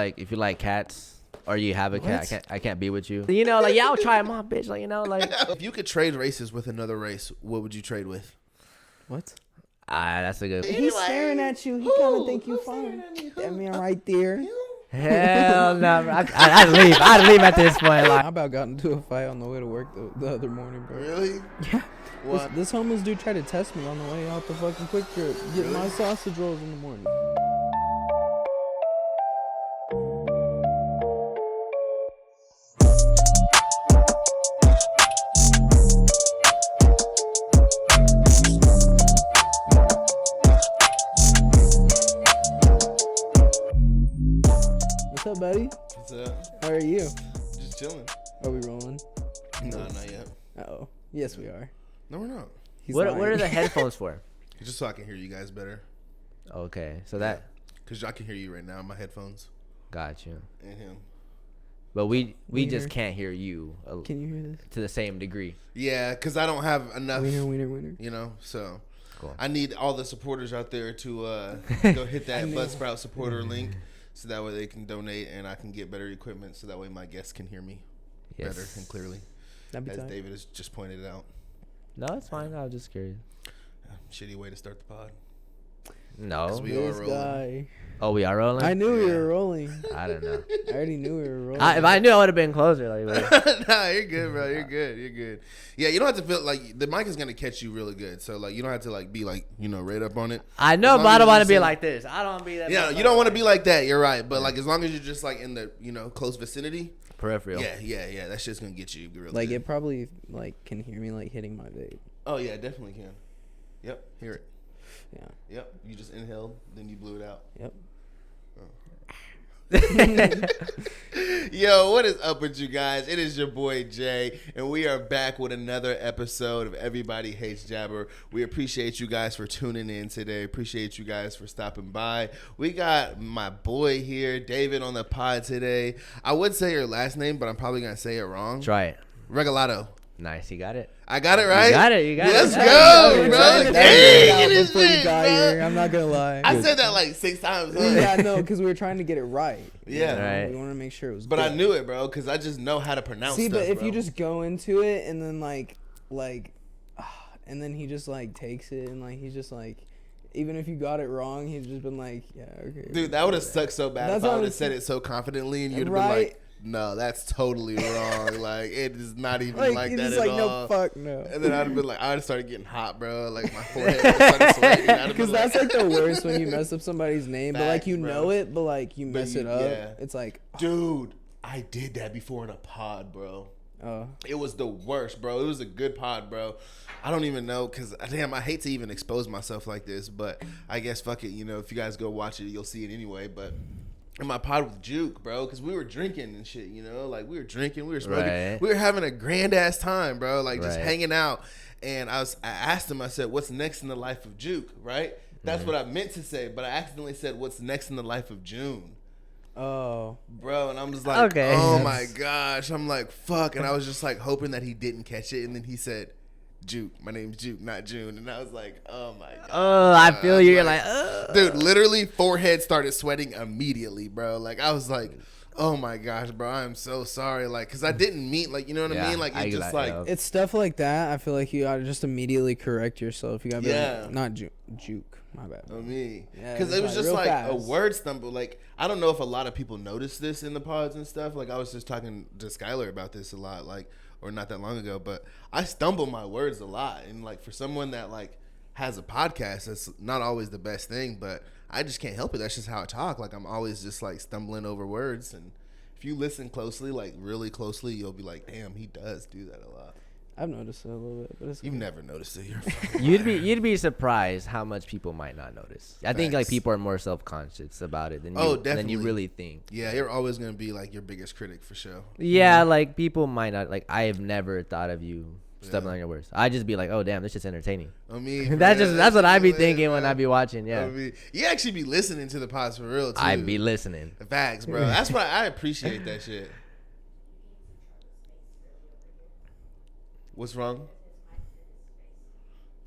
Like, if you like cats or you have a cat, I can't be with you. You know, like, yeah, I'll try them on, bitch. Like, you know, like. If you could trade races with another race, what would you trade with? What? That's a good. He's staring at you. He kind of think you fine. That man right there. Hell no, bro. I'd leave. I'd leave at this point. Like, I about got into a fight on the way to work the other morning, bro. Really? Yeah. What? This homeless dude tried to test me on the way out the fucking Quick Trip, getting my sausage rolls in the morning. What's up, buddy? What's up? How are you? Just chilling. Are we rolling? No, not yet. Uh-oh. Yes, we are. No, we're not. He's what lying. are the headphones for? Just so I can hear you guys better. Okay, so that. Because I can hear you right now. My headphones. Got you. And him. But we Wiener. just can't hear you Can you hear this? to the same degree. Yeah, because I don't have enough. Wiener. You know, so. Cool. I need all the supporters out there to go hit that Buzzsprout supporter link so that way they can donate and I can get better equipment so that way my guests can hear me better and clearly. That'd be As tight. David has just pointed out. No, it's fine. I was just curious. Shitty way to start the pod. No. 'Cause we are This rolling. guy. Oh, we are rolling? I knew we Yeah. were rolling. I don't know. I already knew we were rolling. If I knew, I would have been closer. Like, Nah, you're good, bro. You're good. You're good. Yeah, you don't have to feel like the mic is gonna catch you really good. So like, you don't have to like be like right up on it. I know, As but long I as don't you want to be just- like this. I don't want to be that. Yeah, you don't want to be like that. You're right. But like, as long as you're just like in the close vicinity. peripheral. Yeah. That shit's gonna get you really Like good. it probably like can hear me like hitting my vape. Oh yeah, it definitely can. Yep, hear it. Yeah. Yep, you just inhaled, then you blew it out. Yep. Yo, what is up with you guys? It is your boy Jay, and we are back with another episode of Everybody Hates Jabber. We appreciate you guys for tuning in today. Appreciate you guys for stopping by. We got my boy here, David, on the pod today. I would say your last name, but I'm probably gonna say it wrong. Try it. Regalado. Nice, you got it. I got it right. You got it. Let's Yeah, go, you bro. got it. Dang, it is Before you shit, got bro. here, I'm not gonna lie. I said that like 6 times. Huh? Yeah, no, because we were trying to get it right. Yeah. Right. We wanted to make sure it was. But good. I knew it, bro, because I just know how to pronounce See, stuff, but if bro. you just go into it and then and then he just like takes it and like he's just like, even if you got it wrong, he's just been like, yeah, okay. Dude, that would have sucked so bad That's if I what would I'm have said it so confidently and you'd have Right. been like, no, that's totally wrong. Like, it is not even like you're that just at like, all. no, fuck no. And then I'd have been like, I'd have started getting hot, bro. Like, my forehead would have started sweating. I'd have Because been that's like the worst when you mess up somebody's name, but like Facts, you bro. know it, but like you But mess you- it up. yeah. It's like, dude, I did that before in a pod, bro. oh, It was the worst, bro. It was a good pod, bro. I don't even know, because, damn, I hate to even expose myself like this, but I guess, fuck it, if you guys go watch it, you'll see it anyway, but in my pod with Juke, bro, because we were drinking and shit, like, we were drinking, we were smoking, Right. we were having a grand-ass time, bro, like, just Right. hanging out, and I asked him, I said, what's next in the life of Juke, right? That's what I meant to say, but I accidentally said, what's next in the life of June? oh, Bro, and I'm just like, Okay. oh my gosh. I'm like, fuck. And I was just like hoping that he didn't catch it. And then he said, Juke. My name's Juke, not June. And I was like, oh my God. Oh, I feel was you. You're like, Dude, literally forehead started sweating immediately, bro. Like, I was like, oh my gosh, bro. I'm so sorry. Like, because I didn't mean, like, you know what I Yeah, mean? Like, I it get just that, like, yeah. it's stuff like that. I feel like you gotta just immediately correct yourself. You gotta be Yeah. like, not Juke. My bad. on me. Yeah, Because it's it was like just real like a fast. word stumble. Like, I don't know if a lot of people notice this in the pods and stuff. Like, I was just talking to Skylar about this a lot, like, or not that long ago, but I stumble my words a lot. And, like, for someone that, like, has a podcast, that's not always the best thing, but I just can't help it. That's just how I talk. Like, I'm always just, like, stumbling over words. And if you listen closely, like, really closely, you'll be like, damn, he does do that a lot. I've noticed it a little bit, but it's You've cool. never noticed it. You're fucking you'd be surprised how much people might not notice. I think like Facts. people are more self-conscious about it than Oh, than you definitely. really think. Yeah, you're always going to be, like, your biggest critic for sure. Yeah, like people might not like. I have never thought of you stumbling Yeah. on your words. I just be like, oh damn, this is entertaining. I mean, That's what I be lit, thinking when bro. I be watching. Yeah, I mean, you actually be listening to the pods for real too. I be listening. Facts, bro. That's why I appreciate that shit. What's wrong?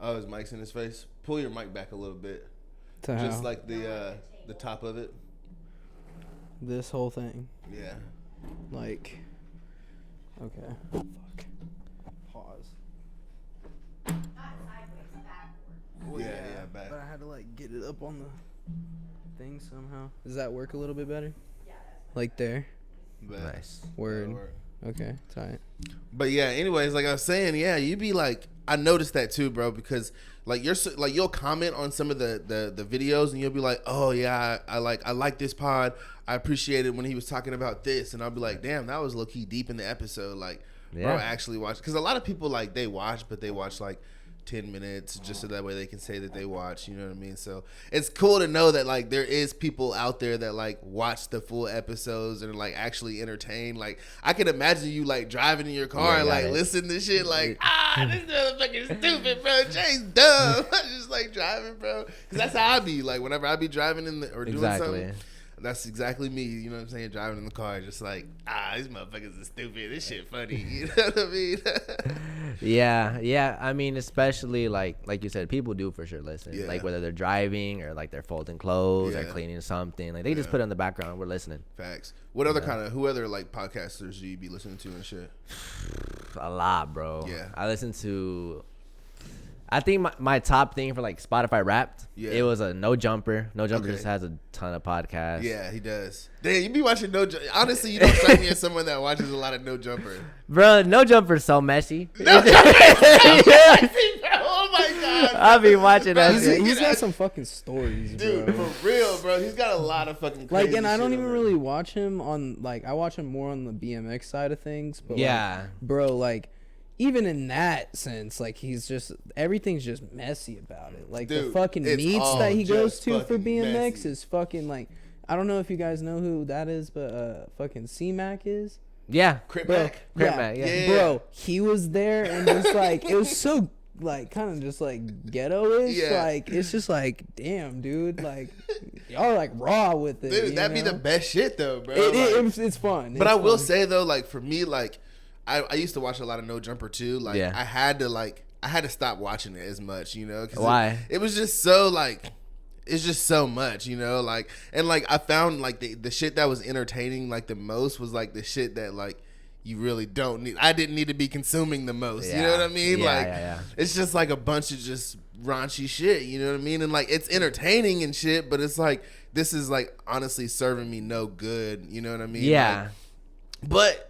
Oh, his mic's in his face. Pull your mic back a little bit, To just how? like the top of it. this whole thing. Yeah. Like, okay. Fuck. Pause. Not sideways, backward. Well, Yeah, back. But I had to like get it up on the thing somehow. Does that work a little bit better? Yeah, that's Like there. Back. Nice. Word. That'll work. Okay, tight. But yeah, anyways, like I was saying, yeah, you be like, I noticed that too, bro, because like you'll comment on some of the videos and you'll be like, oh yeah, I like this pod. I appreciate it when he was talking about this, and I'll be like, damn, that was low key deep in the episode. Like, bro, actually watch, because a lot of people like they watch, but they watch like 10 minutes just so that way they can say that they watch, you know what I mean? So it's cool to know that like there is people out there that like watch the full episodes and are like actually entertained. Like I can imagine you like driving in your car and like listen to shit like, this motherfucker's stupid, bro. Jay's dumb. I'm just like driving, bro, because that's how I be like whenever I be driving or doing something. That's exactly me, you know what I'm saying? Driving in the car, just like, these motherfuckers are stupid. This shit funny, you know what I mean? Yeah. I mean, especially like you said, people do for sure listen. Yeah. Like whether they're driving or like they're folding clothes or Yeah. cleaning something. Like they just put it in the background. We're listening. Facts. Who other like podcasters do you be listening to and shit? A lot, bro. Yeah. I listen to. I think my top thing for like Spotify Wrapped, it was a No Jumper. No Jumper just has a ton of podcasts. Yeah, he does. Damn, you be watching No Jumper. Honestly, you don't strike me as someone that watches a lot of No Jumper. Bro, No Jumper's so messy. No Jumper is so messy, bro. Oh my god. I'll be watching that shit. He's got some fucking stories, Dude, bro. for real, bro. He's got a lot of fucking crazy Like, and I don't shit even on really watch him on, like, I watch him more on the BMX side of things. But Yeah. like, bro, like, even in that sense, like, he's just, everything's just messy about it. Like, Dude, the fucking it's meets all that he goes just to for fucking BMX messy. is fucking, like, I don't know if you guys know who that is, but fucking C-Mac is. Yeah. Crip Bro, Mac. Crip Mac, yeah. Bro, he was there and just like, it was so, like, kind of just like ghetto-ish. Yeah. Like, it's just like, damn, dude, like, y'all are like raw with it. Dude, that'd be the best shit though, bro. It's fun. But I will say though, like for me, like I used to watch a lot of No Jumper too. Like I had to stop watching it as much, you know? 'Cause Why? It was just so like, it's just so much, you know? Like, and like I found like the shit that was entertaining like the most was like the shit that like you really don't need. I didn't need to be consuming the most. You know what I mean? It's just like a bunch of just raunchy shit. You know what I mean? And like it's entertaining and shit, but it's like this is like honestly serving me no good. You know what I mean? Yeah. Like, but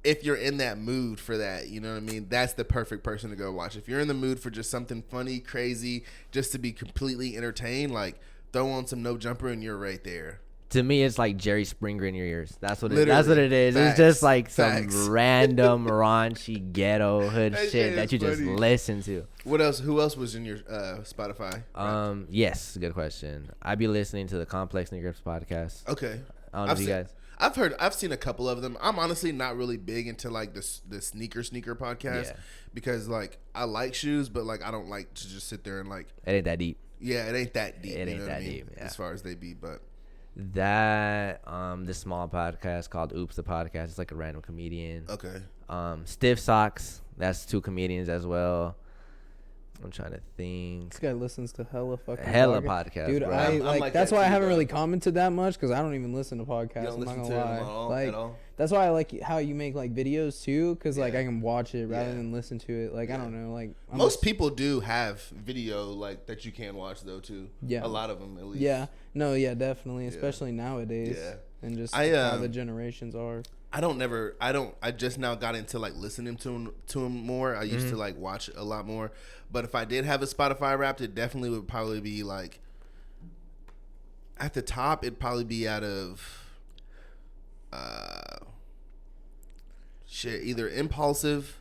if you're in that mood for that, you know what I mean? That's the perfect person to go watch. If you're in the mood for just something funny, crazy, just to be completely entertained, like throw on some No Jumper and you're right there. To me, it's like Jerry Springer in your ears. That's what Literally. that's what it is. Facts. It's just like some Facts. random raunchy ghetto hood That shit shit that is you just funny. listen to. What else? Who else was in your Spotify? Yes, good question. I be listening to the Complex Sneakers podcast. Okay. I don't know if you guys. I've seen a couple of them. I'm honestly not really big into like the sneaker podcast because like I like shoes, but like I don't like to just sit there and like It ain't that deep. yeah, it ain't that deep. It you ain't know that what I mean? deep, yeah. As far as they be, but That this small podcast called Oops the Podcast. It's like a random comedian. okay. Stiff Socks. That's 2 comedians as well. I'm trying to think. This guy listens to hella Podcast, dude. bro. I'm like that that's why I too, haven't bro. really commented that much because I don't even listen to podcasts. You don't I'm not listen gonna to lie. them at all? Like At all? that's why I like how you make like videos too, because like Yeah. I can watch it rather Yeah. than listen to it. Like I don't know, like Most people do have video like that you can watch though too. Yeah. A lot of them at least. Yeah, no, yeah, definitely, especially nowadays. Yeah. And just I, how the generations are. I just now got into like listening to him more. I used to like watch a lot more, but if I did have a Spotify Wrapped, it definitely would probably be like at the top. It'd probably be out of either Impulsive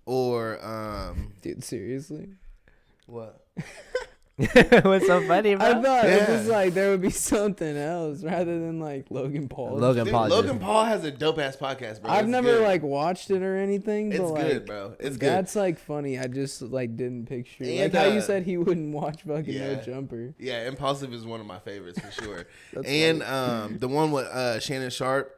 or Dude, seriously. what? What's so funny, bro? I thought it Yeah. was like there would be something else rather than like Logan Paul. Logan Dude, Paul. Logan Paul has a dope ass podcast, bro. I've It's never good. like watched it or anything. It's but, like, good, bro. It's good. That's like funny. I just like didn't picture And, like how you said he wouldn't watch fucking yeah. No Jumper. Yeah, Impulsive is one of my favorites for sure. That's and the one with Shannon Sharp,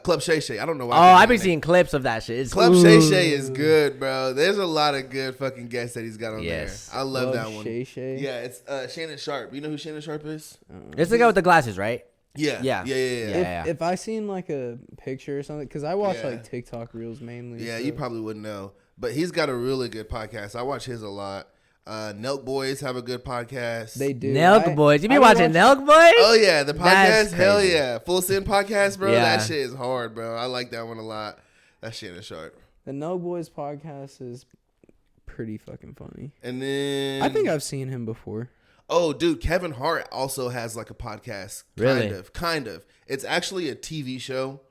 Club Shay Shay. I don't know why. Oh, I've been seeing clips of that shit. It's Club ooh. Shay Shay is good, bro. There's a lot of good fucking guests that he's got on Yes. there. I love Love that one. Shay Shay. Yeah, it's Shannon Sharp. You know who Shannon Sharp is? It's the guy with the glasses, right? Yeah. If I seen like a picture or something, because I watch Yeah. like TikTok reels mainly. Yeah, so. you probably wouldn't know. But he's got a really good podcast. I watch his a lot. Nelk Boys have a good podcast. They do. Nelk Boys. You be I watching Nelk Boys? Oh, yeah. The podcast. That's Hell crazy. yeah. Full Send podcast, bro. Yeah. That shit is hard, bro. I like that one a lot. That shit is short. The No Boys podcast is pretty fucking funny. And then. I think I've seen him before. Oh, dude. Kevin Hart also has like a podcast. Really? Kind of. It's actually a TV show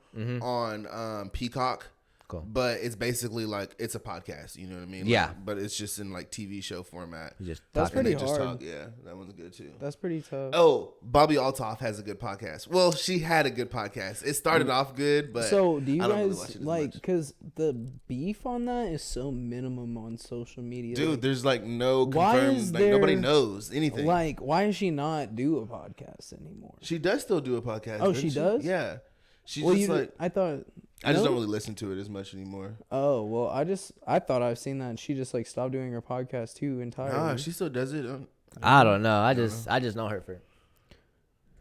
on Peacock. Cool. But it's basically like it's a podcast, you know what I mean? Yeah. Like, but it's just in like TV show format. You just That's talking. pretty They just hard. talk. Yeah, that one's good too. That's pretty tough. Oh, Bobby Altoff has a good podcast. Well, she had a good podcast. It started off good, but So do you I don't really guys watch it as like, much. because the beef on that is so minimum on social media. Dude, there's like no Why confirmed. is Like nobody there, knows anything. like, why does she not do a podcast anymore? She does still do a podcast. Oh, doesn't she does? Yeah. She's Well, just like I thought. I just no? don't really listen to it as much anymore. Oh well, I thought I've seen that she just like stopped doing her podcast too entirely. Nah, she still does it. I don't know. I just know her for.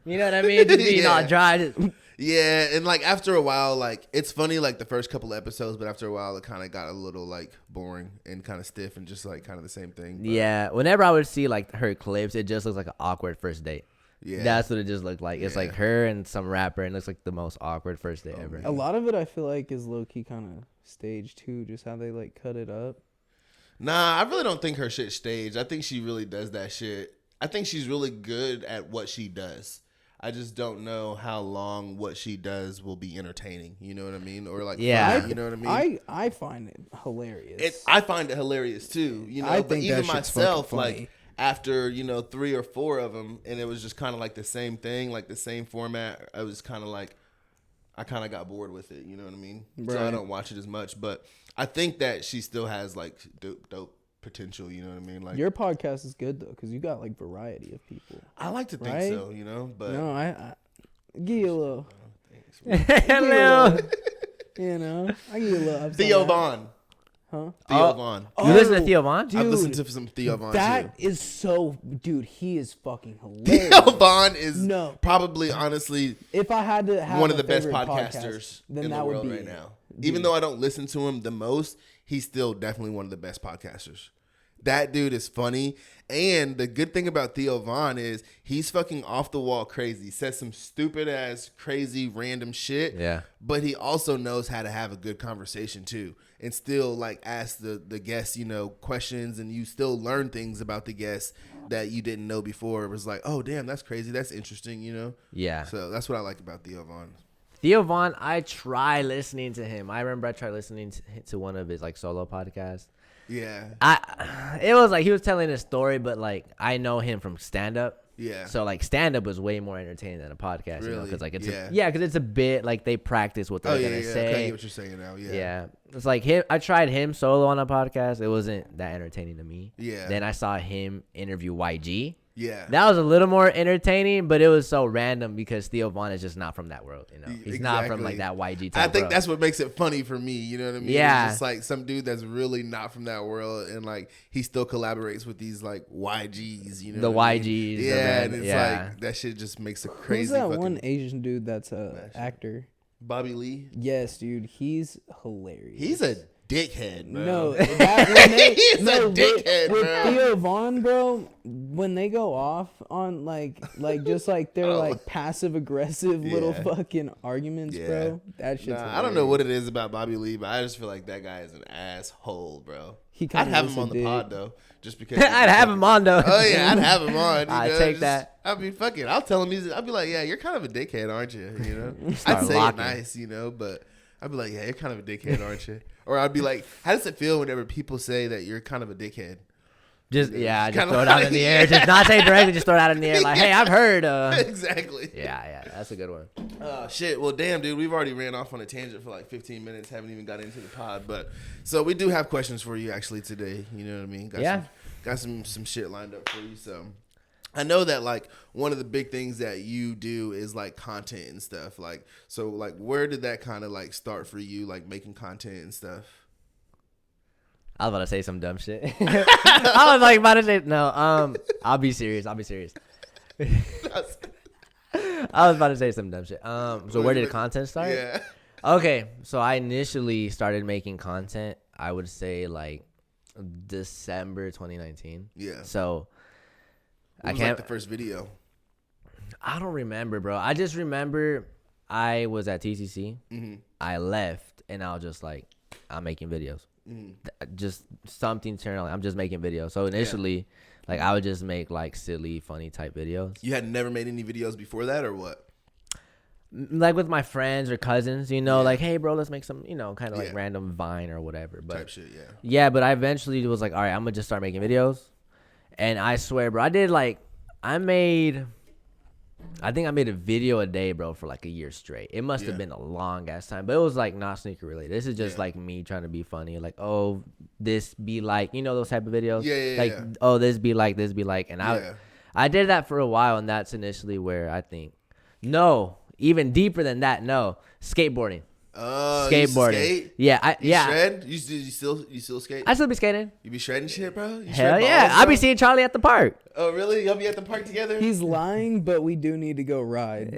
You know what I mean? Just being Yeah. all dry. Just, Yeah, and like after a while, like it's funny like the first couple episodes, but after a while it kind of got a little like boring and kind of stiff and just like kind of the same thing. But, yeah. Whenever I would see like her clips, it just looks like an awkward first date. yeah, That's what it just looked like. It's Yeah. like her and some rapper, and it looks like the most awkward first date ever. man. A lot of it I feel like is low key kind of staged too, just how they like cut it up. Nah, I really don't think her shit's staged. I think she really does that shit. I think she's really good at what she does. I just don't know how long what she does will be entertaining. You know what I mean? Or like, Yeah. funny, you know what I mean? I find it hilarious. I find it hilarious too. You know, I but think even that shit's myself, fucking funny. like after 3 or 4 of them, and it was just kind of like the same thing, like the same format. I was kind of like, I kind of got bored with it. You know what I mean? So I Right. don't watch it as much, but I think that she still has like dope potential. You know what I mean? Like Your podcast is good though, because you got like variety of people. I like to think Right? so. You know, but No, I give you a little, Hello. you know, I give you a little. ups on Theo that. Vaughn. Huh? Theo Vaughn. You listen to Theo Vaughn? Dude, I've listened to some Theo Vaughn that too. is so, dude. He is fucking hilarious. Theo Vaughn is No. probably honestly If I had to have one of a the best favorite podcasters then in that the would world be right it. now. Dude. Even though I don't listen to him the most, he's still definitely one of the best podcasters. That dude is funny. And the good thing about Theo Vaughn is he's fucking off the wall crazy. Says some stupid ass, crazy, random shit. Yeah. But he also knows how to have a good conversation too. And still like ask the guests, questions, and you still learn things about the guests that you didn't know before. It was like, oh damn, that's crazy. That's interesting, Yeah. So that's what I like about Theo Vaughn. Theo Vaughn, I try listening to him. I remember I tried listening to one of his like solo podcasts. Yeah. It was like he was telling a story, but like I know him from stand up. Yeah. So like stand up was way more entertaining than a podcast, Really? because like it's Yeah. because it's a bit like they practice what they're Oh yeah, gonna yeah. say. Okay, I get what you're saying now. Yeah. Yeah, it's like him. I tried him solo on a podcast. It wasn't that entertaining to me. Yeah. Then I saw him interview YG. Yeah. That was a little more entertaining, but it was so random because Theo Vaughn is just not from that world. He's not from like that YG type. I think world. that's what makes it funny for me. You know what I mean? Yeah. It's just like some dude that's really not from that world, and like he still collaborates with these like YGs. You know, The what I mean? YGs, the Yeah, red- and it's yeah. like that shit just makes a Who's crazy. that fucking one Asian dude that's a actor? Bobby Lee. Yes, dude. He's hilarious. He's a dickhead, bro. No, that, when they, He's no, a dickhead, with bro. Theo Vaughn, bro, when they go off on like just like their Oh. like passive aggressive little Yeah. fucking arguments, Yeah. bro. That shit's Nah, I don't know what it is about Bobby Lee, but I just feel like that guy is an asshole, bro. He I'd kinda have is him a on the dick. pod though, just because. I'd have him on though. Oh yeah, I'd have him on. I'd take that. I mean, fuck it. I'll tell him I'll be like, yeah, you're kind of a dickhead, aren't you? Start I'd say locking. it nice, but I'd be like, yeah, you're kind of a dickhead, aren't you? Or I'd be like, how does it feel whenever people say that you're kind of a dickhead? Just Yeah, just kinda throw it out in the air. Just not say directly. Just throw it out in the air. Like, hey, I've heard. Exactly. Yeah, that's a good one. Oh shit. Well, damn, dude, we've already ran off on a tangent for like 15 minutes. Haven't even got into the pod, but so we do have questions for you actually today. You know what I mean? Got some shit lined up for you. So I know that like one of the big things that you do is like content and stuff. Like, so like where did that kind of like start for you? Like making content and stuff. I was about to say some dumb shit. I was like about to say no. I'll be serious. I was about to say some dumb shit. So where did content start? Yeah. Okay, so I initially started making content, I would say like December 2019. Yeah. So What was like the first video? I don't remember, bro. I just remember I was at TCC. Mm-hmm. I left and I was just like, I'm making videos. Just something turned on. I'm just making videos. So initially, like I would just make like silly, funny type videos. You had never made any videos before that, or what? Like with my friends or cousins, you know, like, hey, bro, let's make some, you know, kind of like random Vine or whatever. But type shit, yeah. Yeah, but I eventually was like, all right, I'm gonna just start making videos. And I swear, bro, I think I made a video a day, bro, for like a year straight. It must have been a long ass time, but it was like not sneaker related. This is just like me trying to be funny. Like, oh, this be like, you know, those type of videos. Oh, this be like, and I did that for a while, and that's initially where I think, no, even deeper than that, no, skateboarding. Skateboarding. Yeah, you shred? You still skate? I still be skating. You be shredding shit, bro? Hell yeah. I be seeing Charlie at the park. Oh, really? Y'all be at the park together? He's lying, but we do need to go ride.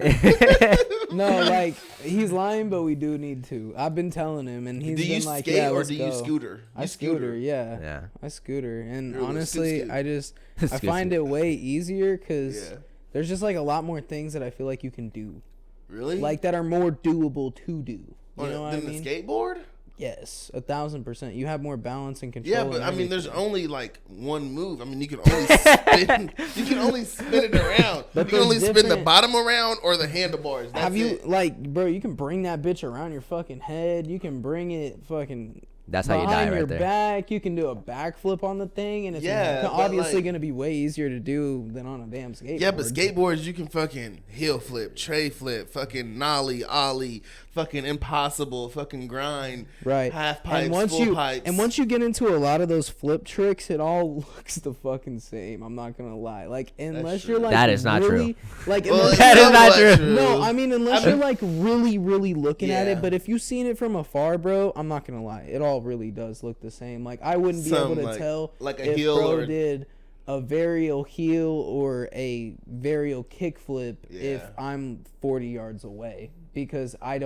No, like, he's lying, but we do need to. I've been telling him, and he's been like, yeah, let's go. Do you scooter? I scooter, yeah. Yeah. I scooter. And You're a honestly, scoot. I find it way easier because there's just like a lot more things that I feel like you can do. Really? Like that are more doable to do. You know what I mean? Than the skateboard? Yes, 1,000%. You have more balance and control. Yeah, but I mean, there's only like one move. I mean, you can only spin. You can only spin it around. But you can only spin the bottom around or the handlebars. That's like, bro? You can bring that bitch around your fucking head. You can bring it fucking. That's how you die right your there. Back, you can do a backflip on the thing, and it's obviously going to be way easier to do than on a damn skateboard. Yeah, but skateboards, you can fucking heel flip, tray flip, fucking nollie, ollie, fucking impossible, fucking grind, right? Half pipes, and full pipes. And once you get into a lot of those flip tricks, it all looks the fucking same. I'm not gonna lie. Like unless you're like that is not really, true. Like that is not true. No, I mean unless you're like really, really looking at it. But if you've seen it from afar, bro, I'm not gonna lie. It all really does look the same. Like I wouldn't be able to tell like a if heel bro or did a varial heel or a varial kickflip if I'm 40 yards away because I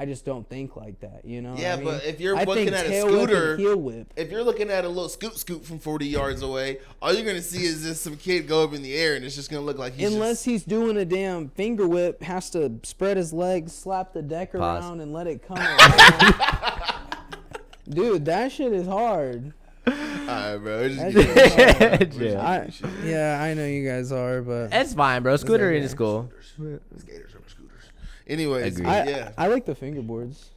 just don't think like that, you know? Yeah, what I mean? but if you're looking at a scooter, heel whip. If you're looking at a little scoot from 40 yards away, all you're gonna see is just some kid go up in the air, and it's just gonna look like he's doing a damn finger whip, has to spread his legs, slap the deck around, and let it come around. Dude, that shit is hard. Alright, bro. I know you guys are, but it's fine, bro. Scootering is cool. Skaters over scooters. Anyways, I like the fingerboards.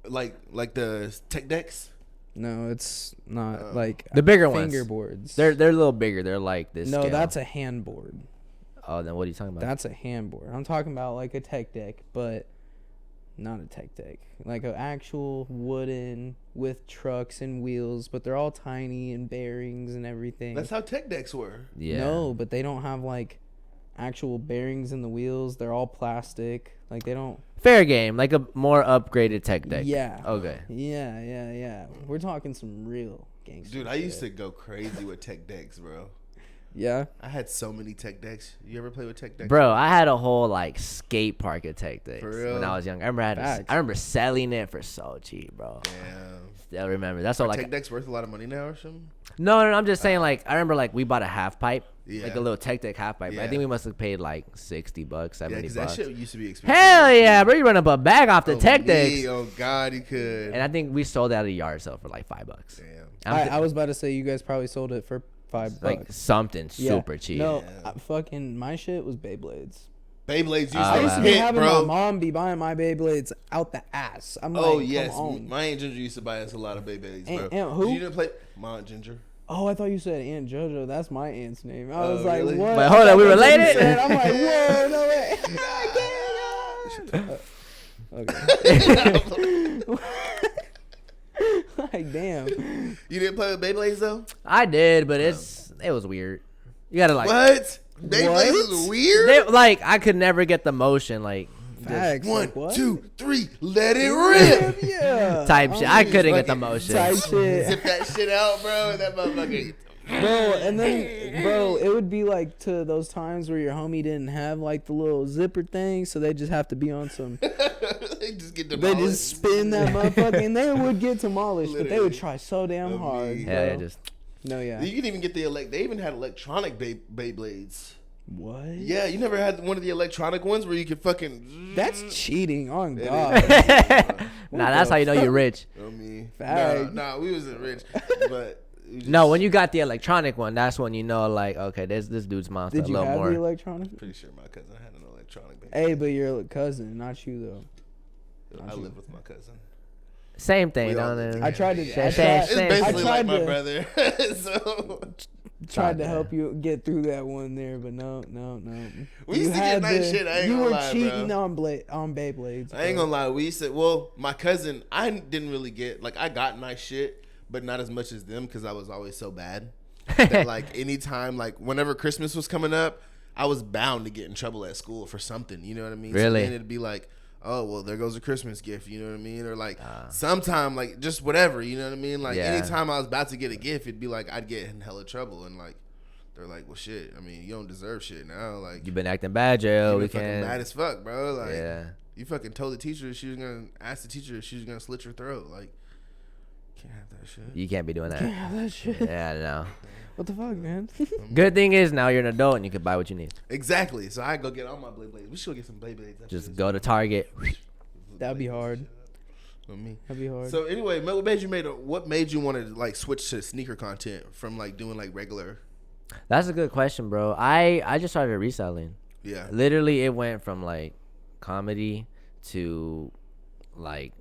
Like the tech decks. No, it's not like the bigger ones. Fingerboards. They're a little bigger. They're like this. No, scale. that's a handboard. Oh, then what are you talking about? That's a handboard. I'm talking about like a tech deck, but not a tech deck. Like an actual wooden with trucks and wheels, but they're all tiny and bearings and everything. That's how tech decks were. Yeah. No, but they don't have like actual bearings in the wheels. They're all plastic. Like they don't. Fair game, like a more upgraded tech deck. Yeah. Okay. Yeah. We're talking some real gangster. Dude, I used to go crazy with tech decks, bro. Yeah. I had so many tech decks. You ever play with tech decks? Bro, I had a whole like skate park of tech decks For real? when I was young. I remember selling it for so cheap, bro. Damn. Still remember. That's all. Like tech decks worth a lot of money now or something? No. I'm just saying. Like I remember, like we bought a half pipe, like a little tech deck half pipe. Yeah. I think we must have paid like $60, $70. Yeah, because that shit used to be expensive. Hell yeah, bro! You run up a bag off the tech decks. Oh God, you could. And I think we sold that at a yard sale for like $5. Damn. I was about to say you guys probably sold it for $5. Like something super cheap. No, fucking my shit was Beyblades. Beyblades I used to be having bro. my mom be buying my Beyblades out the ass. I'm oh like, yes, come on. my Aunt Ginger used to buy us a lot of Beyblades, bro. Aunt who? You didn't play my Aunt Ginger. Oh, I thought you said Aunt JoJo. That's my aunt's name. I was like, really? what? But hold on, we related? I'm like, whoa, no way. Okay. Like, damn. You didn't play with Beyblades though? I did, but it was weird. You gotta like what? Beyblades is weird. Like I could never get the motion. Like Facts. One, like, 2, 3, let it rip. Yeah. Type shit. I couldn't get the motion. Type shit. Zip that shit out, bro. That motherfucker. Bro, and then, bro, it would be like to those times where your homie didn't have like the little zipper thing, so they just have to be on some. They just get They demolished. just spin that motherfucker, and they would get demolished, but they would Literally. try so damn hard. Yeah, bro. just No, yeah. You can even get the they even had electronic Beyblades. What? Yeah, you never had one of the electronic ones where you could fucking. That's cheating on It God. is. nah, that's how you know you're rich. I mean, Facts. nah, we wasn't rich, but we just, No, when you got the electronic one, that's when you know, like, okay, this dude's monster Did a you little have more. the electronic? pretty sure my cousin had an electronic Beyblade. Hey, but your cousin, not you though. I live with my cousin. Same thing, We all don't live it? I tried to. Same, I same, tried, It's same. basically I like tried my to- brother. So tried to Yeah. help you get through that one there, but no. We used to get nice shit, I ain't you gonna were lie, cheating bro. on Beyblades. I ain't bro. gonna lie. We used to. Well, my cousin, I didn't really get like I got nice shit, but not as much as them because I was always so bad. That like anytime, like whenever Christmas was coming up, I was bound to get in trouble at school for something. You know what I mean? Really? So then it'd be like, oh well, there goes a Christmas gift. You know what I mean? Or like sometime like just whatever. You know what I mean? Like Yeah. anytime I was about to get a gift, it'd be like I'd get in hella trouble and like. They're like, well, shit. I mean, you don't deserve shit now. Like, You've been acting bad, Joe. you We been fucking can't. mad as fuck, bro. Like, Yeah. you fucking told the teacher she was gonna ask the teacher if she was gonna slit your throat. Like, can't have that shit. You can't be doing that. Yeah, that shit. Yeah, no. What the fuck, man? Good thing is now you're an adult and you can buy what you need. Exactly. So I go get all my Beyblades. We should get some Beyblades. after Just this. go to Target. That'd be hard. On me. That'd be hard. So anyway, what made you want to like switch to sneaker content from like doing like regular? That's a good question, bro. I just started reselling. Yeah. Literally, it went from like comedy to like,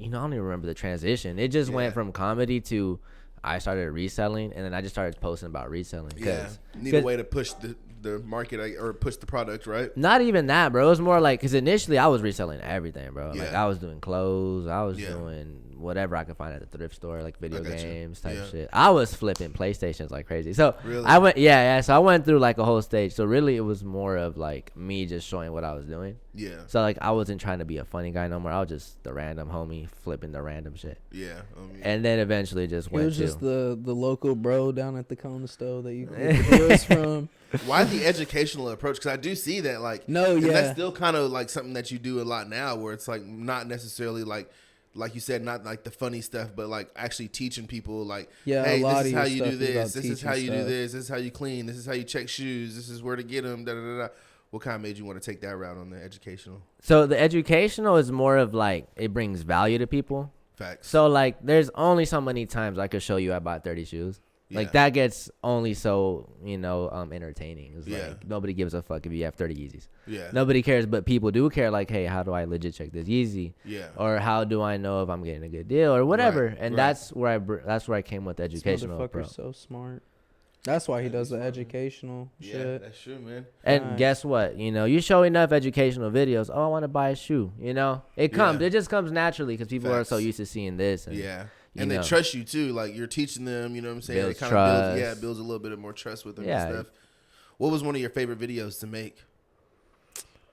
I don't even remember the transition. It just Yeah. went from comedy to I started reselling, and then I just started posting about reselling. Yeah. Need a way to push the market or push the product, right? Not even that, bro. It was more like, because initially I was reselling everything, bro. Like Yeah. I was doing clothes, I was Yeah. doing whatever I could find at the thrift store, like video I gotcha. games type Yeah. shit. I was flipping PlayStations like crazy. So Really? I went, yeah. So I went through like a whole stage. So really, it was more of like me just showing what I was doing. Yeah. So like I wasn't trying to be a funny guy no more. I was just the random homie flipping the random shit. Yeah. And then eventually just It went was to just the local bro down at the Kona stove that you get the deals from. Why the educational approach? Because I do see that, like, No, and yeah. that's still kind of like something that you do a lot now, where it's like not necessarily like you said, not like the funny stuff, but like actually teaching people, like, Yeah, a hey, lot this is of how your you do stuff is this, about this is teaching how you do stuff. this is how you clean, this is how you check shoes, this is where to get them. Da da da da. What kind of made you want to take that route on the educational? So the educational is more of like it brings value to people. Facts. So like there's only so many times I could show you I bought 30 shoes. Like Yeah. that gets only so, entertaining. It's Yeah. like nobody gives a fuck if you have 30 Yeezys. Yeah. Nobody cares, but people do care, like, hey, how do I legit check this Yeezy? Yeah. Or how do I know if I'm getting a good deal or whatever? Right, And right. that's where I came with the This educational approach. motherfucker's so smart. That's why he does the educational Yeah, shit. that's true, man. And Right. guess what? You show enough educational videos. Oh, I want to buy a shoe. It comes. Yeah. It just comes naturally because people are so Facts. used to seeing this. And, Yeah. you And they know. trust you too. Like you're teaching them, you know what I'm saying? Builds It kind trust. of builds a little bit of more trust with them Yeah. and stuff. What was one of your favorite videos to make?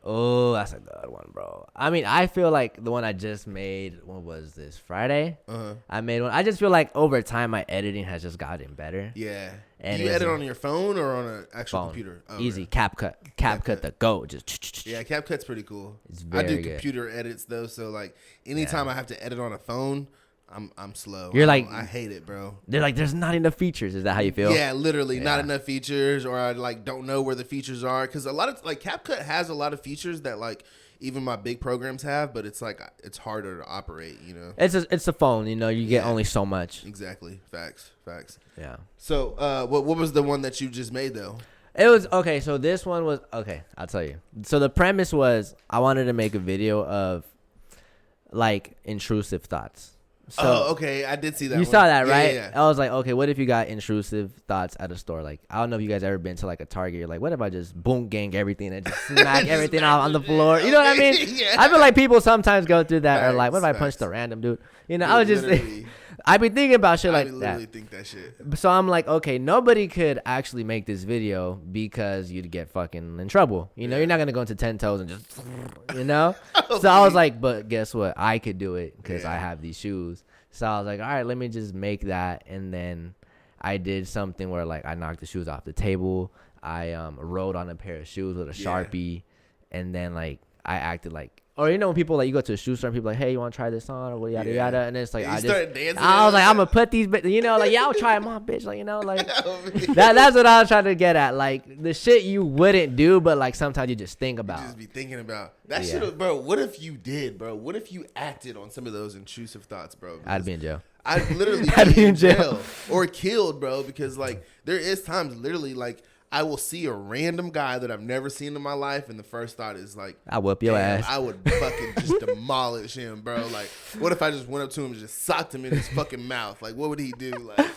Oh, that's a good one, bro. I mean, I feel like the one I just made, what was this, Friday? Uh-huh. I made one. I just feel like over time my editing has just gotten better. Yeah. And Do you it's edit a- on your phone or on an actual Phone. computer? Oh, Easy. right. CapCut. CapCut the GOAT. Just Yeah, CapCut's pretty cool. It's I do very good. computer edits though, so like anytime I have to edit on a phone, I'm slow. You're I hate it, bro. They're like, there's not enough features. Is that how you feel? Yeah, literally not Yeah. enough features, or I like don't know where the features are because a lot of like CapCut has a lot of features that like even my big programs have, but it's like it's harder to operate. It's a phone. You get Yeah. only so much. Exactly. Facts. Yeah. So, what was the one that you just made though? It was okay. So this one was okay. I'll tell you. So the premise was I wanted to make a video of like intrusive thoughts. So Okay. I did see that. you one. saw that, Yeah, right? Yeah. I was like, okay, what if you got intrusive thoughts at a store? Like, I don't know if you guys ever been to like a Target. You're like, what if I just boom gang everything and just smack everything smack out on the the floor? shit. You know what I mean? Yeah. I feel like people sometimes go through that, or like, what if I Facts, punch facts. the random dude? I was just, Literally. I be thinking about shit I like literally that. think that shit. So I'm like, okay, nobody could actually make this video because you'd get fucking in trouble. You're not gonna go into 10 toes and just, So I was like, but guess what? I could do it because I Yeah. have these shoes. So I was like, all right, let me just make that, and then I did something where like I knocked the shoes off the table. I wrote on a pair of shoes with a Sharpie, and then like I acted like. Or you know when people like you go to a shoe store and people like, hey, you want to try this on or yada yada, and it's like I was like I'm gonna put these, you know, like I'll try them on, bitch, like you know, like that's what I was trying to get at, like the shit you wouldn't do, but like sometimes you just think about. You just be thinking about that shit, bro. What if you did, bro? What if you acted on some of those intrusive thoughts, bro? Because I'd be in jail. I'd literally be in jail or killed, bro. Because like there is times literally like. I will see a random guy that I've never seen in my life, and the first thought is like, I whoop your ass. I would fucking just demolish him, bro. Like, what if I just went up to him and just socked him in his fucking mouth? Like, what would he do? Like,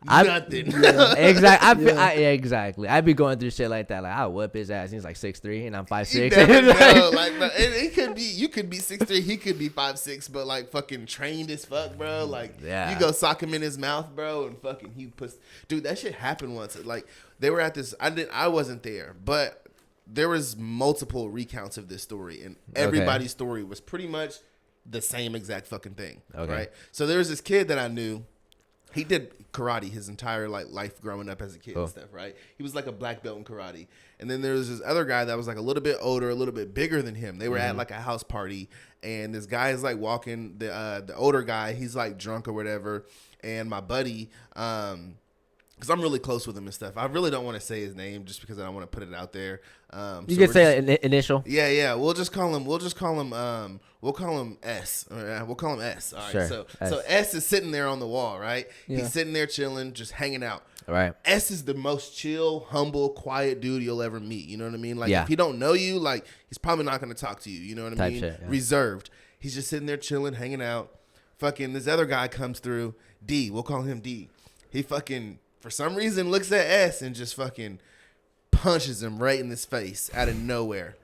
nothing. Exactly. Exactly. I'd be going through shit like that. Like, I'll whoop his ass. He's like 6'3", and I'm 5'6". Like, bro, it could be, you could be 6'3", he could be 5'6", but like fucking trained as fuck, bro. Like, you go sock him in his mouth, bro, and fucking he puts. Dude, that shit happened once. Like. They were at this. I wasn't there, but there was multiple recounts of this story, and everybody's story was pretty much the same exact fucking thing. Okay. Right. So there was this kid that I knew. He did karate his entire like life growing up as a kid and stuff. Right. He was like a black belt in karate, and then there was this other guy that was like a little bit older, a little bit bigger than him. They were at like a house party, and this guy is like walking. The older guy, he's like drunk or whatever, and my buddy. Because I'm really close with him and stuff. I really don't want to say his name just because I don't want to put it out there. You can say an initial. Yeah. We'll call him S. We'll call him S. All right. Sure. So S is sitting there on the wall, right? Yeah. He's sitting there chilling, just hanging out. All right. S is the most chill, humble, quiet dude you'll ever meet. You know what I mean? Like if he don't know you, like he's probably not going to talk to you. You know what I mean? Shit, yeah. Reserved. He's just sitting there chilling, hanging out. Fucking this other guy comes through. D. We'll call him D. He fucking. For some reason, looks at S and just fucking punches him right in his face out of nowhere.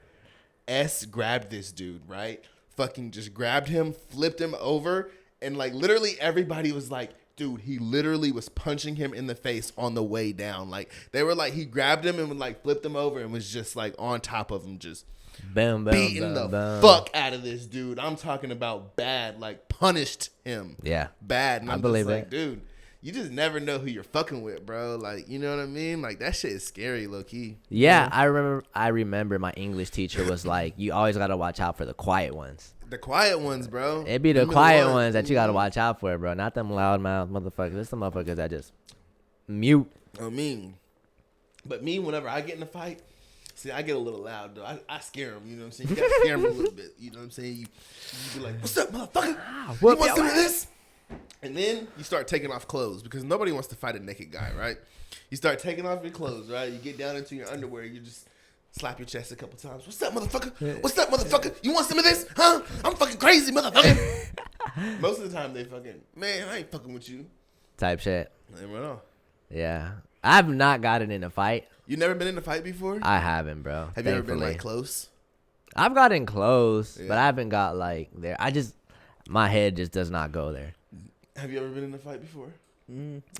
S grabbed this dude, right? Fucking just grabbed him, flipped him over, and like literally everybody was like, dude, he literally was punching him in the face on the way down. Like they were like, he grabbed him and like flipped him over and was just like on top of him, just beating the fuck out of this dude. I'm talking about bad, like punished him. Yeah. Bad. And I believe like, dude. You just never know who you're fucking with, bro. Like, you know what I mean? Like, that shit is scary, low key. Yeah, I remember my English teacher was like, you always got to watch out for the quiet ones. The quiet ones, bro. It'd be the quiet ones that you got to watch out for, bro. Not them loudmouth motherfuckers. It's the motherfuckers that just mute. I mean, but me, whenever I get in a fight, see, I get a little loud, though. I scare them, you know what I'm saying? You got to scare them a little bit, you know what I'm saying? You be like, what's up, motherfucker? You want some of this? And then you start taking off clothes because nobody wants to fight a naked guy, right? You start taking off your clothes, right? You get down into your underwear. You just slap your chest a couple times. What's up, motherfucker? What's up, motherfucker? You want some of this? Huh? I'm fucking crazy, motherfucker. Most of the time they fucking, man, I ain't fucking with you. Type shit. They run off. Yeah. I've not gotten in a fight. You never been in a fight before? I haven't, bro. Have you ever been like close? I've gotten close, but I haven't got like there. My head just does not go there. Have you ever been in a fight before?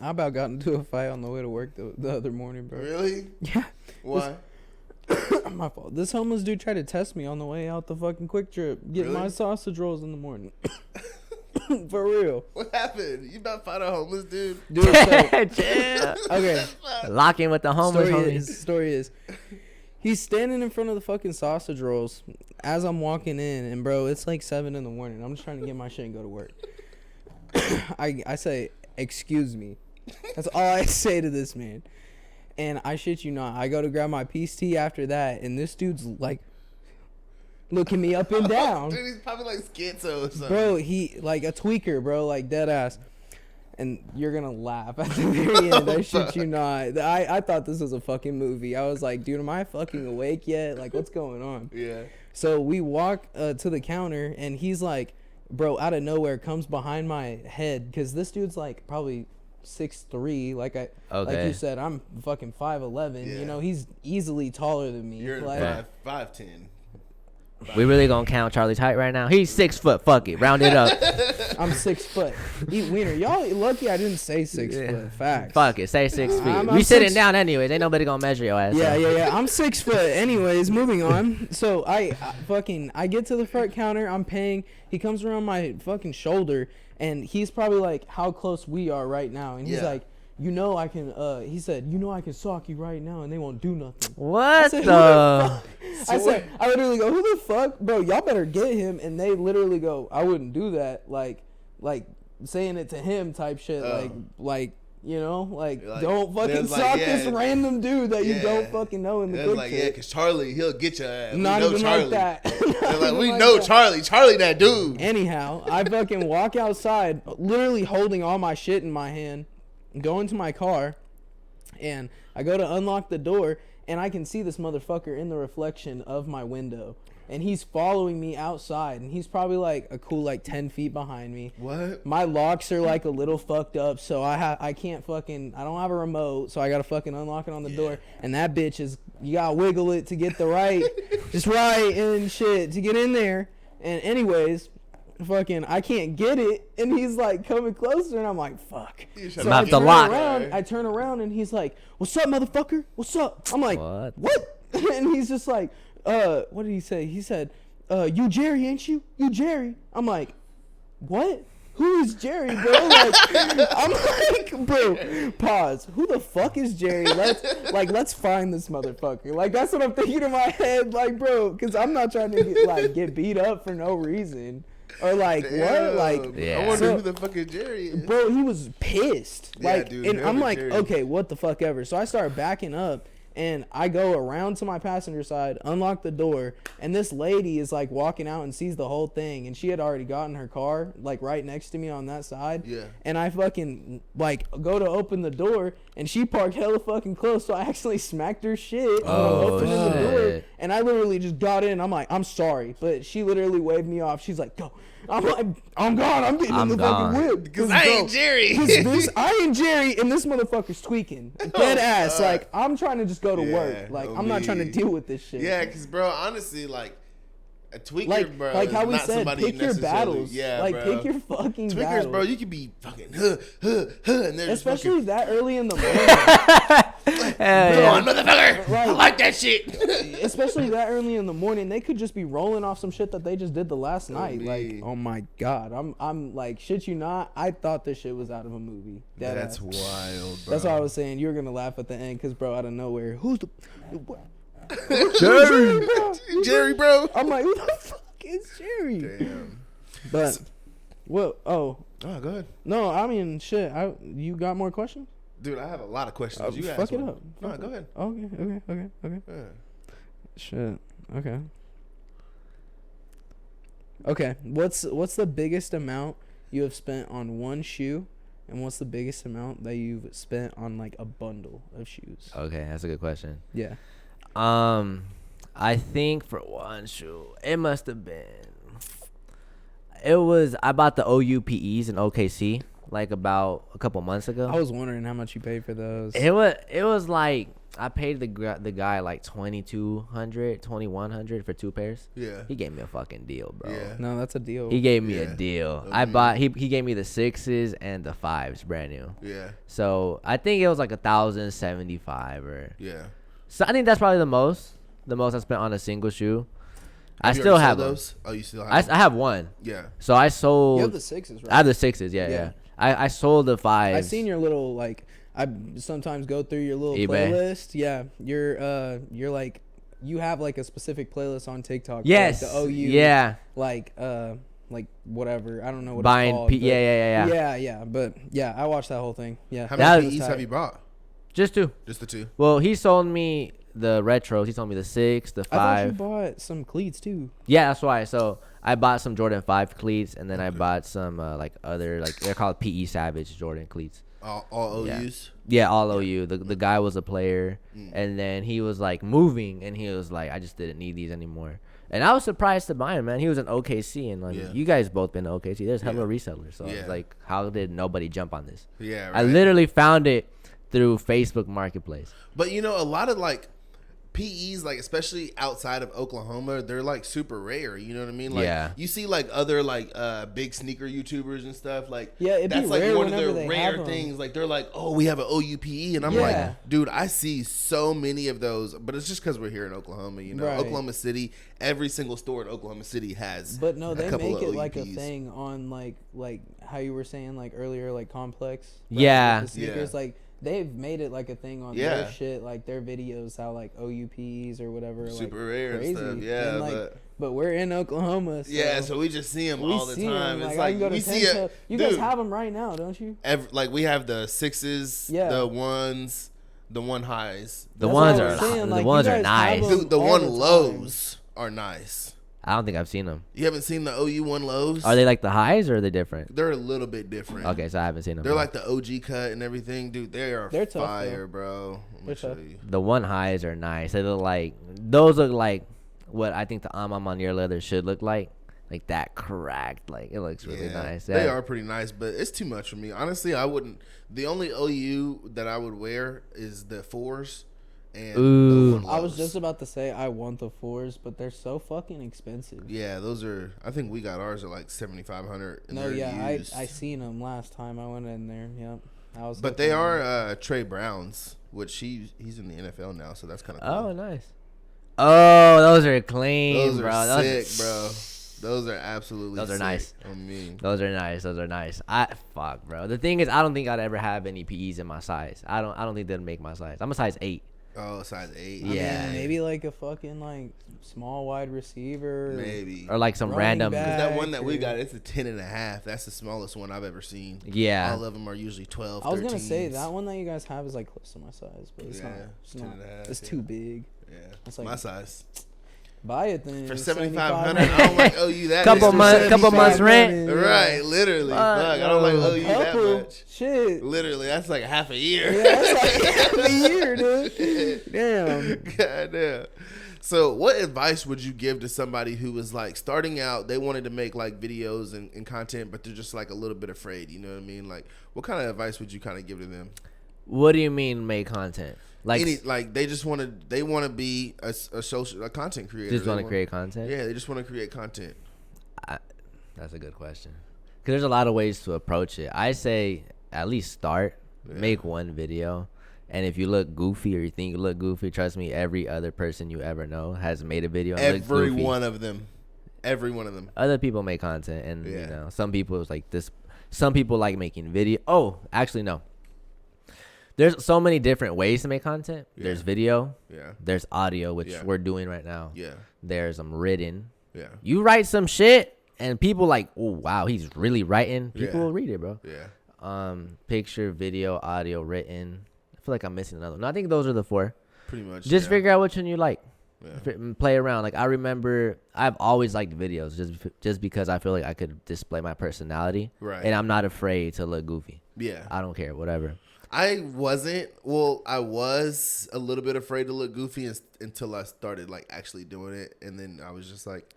I about got into a fight on the way to work the other morning, bro. Really? Yeah. Why? My fault. This homeless dude tried to test me on the way out the fucking Quick Trip. Get my sausage rolls in the morning. For real. What happened? You about to fight a homeless dude? Dude, so, okay. Lock in with the homeless. Story is, he's standing in front of the fucking sausage rolls as I'm walking in, and bro, it's like 7 in the morning. I'm just trying to get my shit and go to work. I say, excuse me. That's all I say to this man. And I shit you not, I go to grab my peace tea after that, and this dude's like looking me up and down. Dude, he's probably like schizo or something. Bro, he like a tweaker, bro, like dead ass. And you're gonna laugh at the very end. I shit you not. I thought this was a fucking movie. I was like, dude, am I fucking awake yet? Like, what's going on? Yeah. So we walk to the counter, and he's like, bro, out of nowhere comes behind my head, because this dude's like probably 6'3", like you said, I'm fucking 5'11". Yeah. You know, he's easily taller than me. You're like 5'10". We really gonna count Charlie's height right now? He's 6 foot. Fuck it, round it up. I'm 6 foot. Eat wiener. Y'all lucky I didn't say 6 foot. Facts. Fuck it, say 6 feet. We sitting down anyways. Ain't nobody gonna measure your ass. Yeah. I'm 6 foot. Anyways, moving on. So I get to the front counter. I'm paying. He comes around my fucking shoulder, and he's probably like how close we are right now, and he's like, you know I can. He said, you know I can sock you right now, and they won't do nothing. What said, the? I said, I literally go, who the fuck, bro? Y'all better get him. And they literally go, I wouldn't do that. Like saying it to him type shit. Like. You know, like don't fucking sock this random dude that you don't fucking know in the group like, yeah, because Charlie, he'll get your ass. Not even Charlie. like that. They're like, we know that. Charlie that dude. Anyhow, I fucking walk outside, literally holding all my shit in my hand, go into my car, and I go to unlock the door, and I can see this motherfucker in the reflection of my window. And he's following me outside, and he's probably like a cool 10 feet behind me. What? My locks are like a little fucked up, so I can't fucking, I don't have a remote, so I gotta fucking unlock it on the door. And that bitch is, you gotta wiggle it to get the right, just right and shit to get in there. And anyways, fucking, I can't get it, and he's like coming closer, and I'm like, fuck. So I turn around, and he's like, what's up, motherfucker? What's up? I'm like, what? And he's just like, what did he say? He said, you Jerry, ain't you? You Jerry. I'm like, what? Who is Jerry, bro? Like, I'm like, bro, pause. Who the fuck is Jerry? Let's find this motherfucker. Like, that's what I'm thinking in my head. Like, bro, because I'm not trying to get beat up for no reason. Or like, what? Like, I wonder who the fuck is Jerry is. Bro, he was pissed. Like, dude, and I'm like, Jerry. okay, what the fuck ever. So I start backing up. And I go around to my passenger side, unlock the door, and this lady is like walking out and sees the whole thing. And she had already gotten her car like right next to me on that side. Yeah. And I fucking like go to open the door, and she parked hella fucking close. So I actually smacked her shit opening the door. And I literally just got in. I'm like, I'm sorry, but she literally waved me off. She's like, go. I'm like, I'm gone. I'm getting in the fucking whip. Because I ain't Jerry. I ain't Jerry, and this motherfucker's tweaking. Dead ass. Like, I'm trying to just go to work. Like, I'm not trying to deal with this shit. Yeah, because, bro, honestly, like, a tweaker, bro. Like how we said, pick your battles. Yeah, like, bro. pick your fucking tweakers, battles. bro, you could be fucking, and especially that early in the morning. Come on, motherfucker. Right. I like that shit. Especially that early in the morning, they could just be rolling off some shit that they just did the last night. Like, oh my god, I'm like, shit you not. I thought this shit was out of a movie. That's wild, bro. That's why I was saying you were gonna laugh at the end, because bro, out of nowhere, who's the what? Jerry, bro. I'm like, who the fuck is Jerry? Damn. But what? Oh, go ahead. No, I mean, shit. You got more questions? Dude, I have a lot of questions. You fuck it up. No, go ahead. Okay. Yeah. Shit. Okay. Okay. What's the biggest amount you have spent on one shoe, and what's the biggest amount that you've spent on like a bundle of shoes? Okay, that's a good question. Yeah. I think for one shoe, it must have been. I bought the OUPEs in OKC like about a couple months ago. I was wondering how much you paid for those. It was like I paid the guy like $2,100 for 2 pairs. Yeah. He gave me a fucking deal, bro. Yeah. No, that's a deal. He gave me a deal. He gave me the 6s and the 5s brand new. Yeah. So I think it was like $1,075 or. Yeah. So I think that's probably the most I spent on a single shoe. I still have those. Oh, you still have them? I have one. Yeah. So I sold. You have the 6s, right? I have the 6s. Yeah. I sold the 5s. I've seen your little like. I sometimes go through your little eBay playlist. Yeah. You're like, you have like a specific playlist on TikTok. Yes. Like the OU. Yeah. Like whatever. I don't know what buying. It's called. Yeah. But yeah, I watched that whole thing. Yeah. How many PEs have you bought? Just 2. Just the 2. Well, he sold me the retros. He told me the 6, the 5. I thought you bought some cleats too. Yeah, that's why. So I bought some Jordan 5 cleats, and then I bought some like other, like they're called PE Savage Jordan cleats. All OUs? Yeah, all OU. The guy was a player, and then he was like moving, and he was like, I just didn't need these anymore. And I was surprised to buy him, man. He was in OKC, and like you guys both been to OKC. There's hella resellers, so I was like, how did nobody jump on this? Yeah, right. I literally found it through Facebook Marketplace. But you know, a lot of like PEs, like especially outside of Oklahoma, they're like super rare. You know what I mean? Like you see like other like big sneaker YouTubers and stuff. Like that's like one of their rare things. Like they're like, oh, we have an OUPE, and I'm like, dude, I see so many of those. But it's just because we're here in Oklahoma. You know, Oklahoma City. Every single store in Oklahoma City has. But no, they make it like a thing on like how you were saying like earlier, like Complex. Yeah. The sneakers, like they've made it like a thing on their shit, like their videos, how like OUPs or whatever, super like, rare crazy. and stuff. Yeah, and, like, but we're in Oklahoma. So so we just see them all the time. Like, it's I can go to we see it. You guys have them right now, don't you? Like we have the 6s, the 1s, the 1 highs. The ones are nice. The 1 lows are nice. I don't think I've seen them. You haven't seen the OU 1 lows? Are they like the highs or are they different? They're a little bit different. Okay, so I haven't seen them. They're like the OG cut and everything, dude. They're fire, tough, bro. Let me show you. The 1 highs are nice. They look like those look like what I think the Amamanier leather should look like that cracked. Like it looks really nice. They are pretty nice, but it's too much for me. Honestly, I wouldn't. The only OU that I would wear is the 4s. And I was just about to say I want the 4s, but they're so fucking expensive. Yeah, those are. I think we got ours at like $7,500. No, yeah, I seen them last time I went in there. Yep, but they are Trey Brown's, which he's in the NFL now, so that's kind of cool. Oh, nice. Oh, those are clean, bro. Those are sick, bro. Those are absolutely. Those are nice. On me. Those are nice. Those are nice. Fuck, bro. The thing is, I don't think I'd ever have any PEs in my size. I don't think they'd make my size. I'm a size 8. Oh, size 8. Yeah. I mean, maybe like a fucking like small wide receiver. Maybe. Or like some random. That one that we got, it's a 10.5. That's the smallest one I've ever seen. Yeah. All of them are usually 12. I was gonna say that one that you guys have is like close to my size, but it's not. It's 10.5. It's too big. Yeah. It's like my size. Buy it then for $7,500. I don't like OU that couple months rent. Right, literally. Fuck, I don't like OU that much. Shit. Literally, that's like half a year. Yeah, that's like half a year, dude. Damn. Goddamn. So, what advice would you give to somebody who was like starting out? They wanted to make like videos and content, but they're just like a little bit afraid. You know what I mean? Like, what kind of advice would you kind of give to them? What do you mean make content? Like they just want to be a content creator. Just want to create content. Yeah, they just want to create content. That's a good question. Because there's a lot of ways to approach it. I say at least start, make one video, and if you look goofy or you think you look goofy, trust me, every other person you ever know has made a video. And every one of them. Other people make content, and you know, some people it's like this. Some people like making video. Oh, actually no. There's so many different ways to make content. Yeah. There's video. Yeah. There's audio, which we're doing right now. Yeah. There's written. Yeah. You write some shit, and people like, oh wow, he's really writing. People will read it, bro. Yeah. Picture, video, audio, written. I feel like I'm missing another one. I think those are the 4. Pretty much. Just figure out which one you like. Yeah. Play around. Like I remember, I've always liked videos, just because I feel like I could display my personality. Right. And I'm not afraid to look goofy. Yeah. I don't care. Whatever. I was a little bit afraid to look goofy until I started like actually doing it, and then I was just like,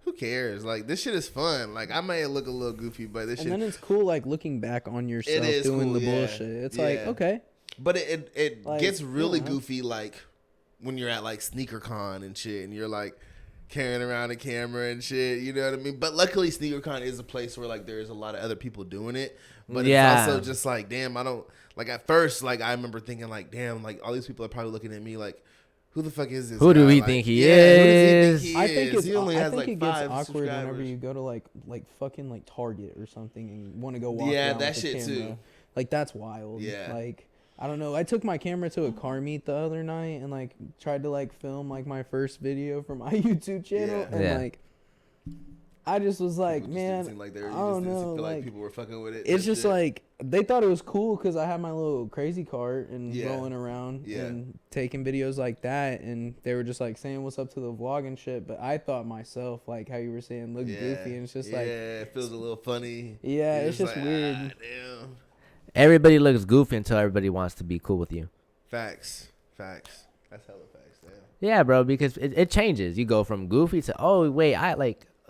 who cares? Like this shit is fun. Like I may look a little goofy, but this shit. And then it's cool like looking back on yourself doing the bullshit. It's like okay. But it like, gets really goofy like when you're at like SneakerCon and shit, and you're like carrying around a camera and shit. You know what I mean? But luckily SneakerCon is a place where like there's a lot of other people doing it. But it's also just like, damn, I don't like at first, like I remember thinking like, damn, like all these people are probably looking at me like, who the fuck is this? Who do we think he is? I think it gets awkward whenever you go to like fucking like Target or something and want to go walk around that with shit the camera. too. Like that's wild. Yeah. Like I don't know. I took my camera to a car meet the other night and like tried to like film like my first video for my YouTube channel and like. I just was like, man, I don't know. Like people were fucking with it. It's just like they thought it was cool because I had my little crazy cart and rolling around and taking videos like that, and they were just like saying what's up to the vlog and shit. But I thought myself, like how you were saying, look goofy, and it's just like it feels a little funny. Yeah, it's just like, weird. Damn. Everybody looks goofy until everybody wants to be cool with you. Facts. That's hella facts. Damn. Yeah, bro, because it changes. You go from goofy to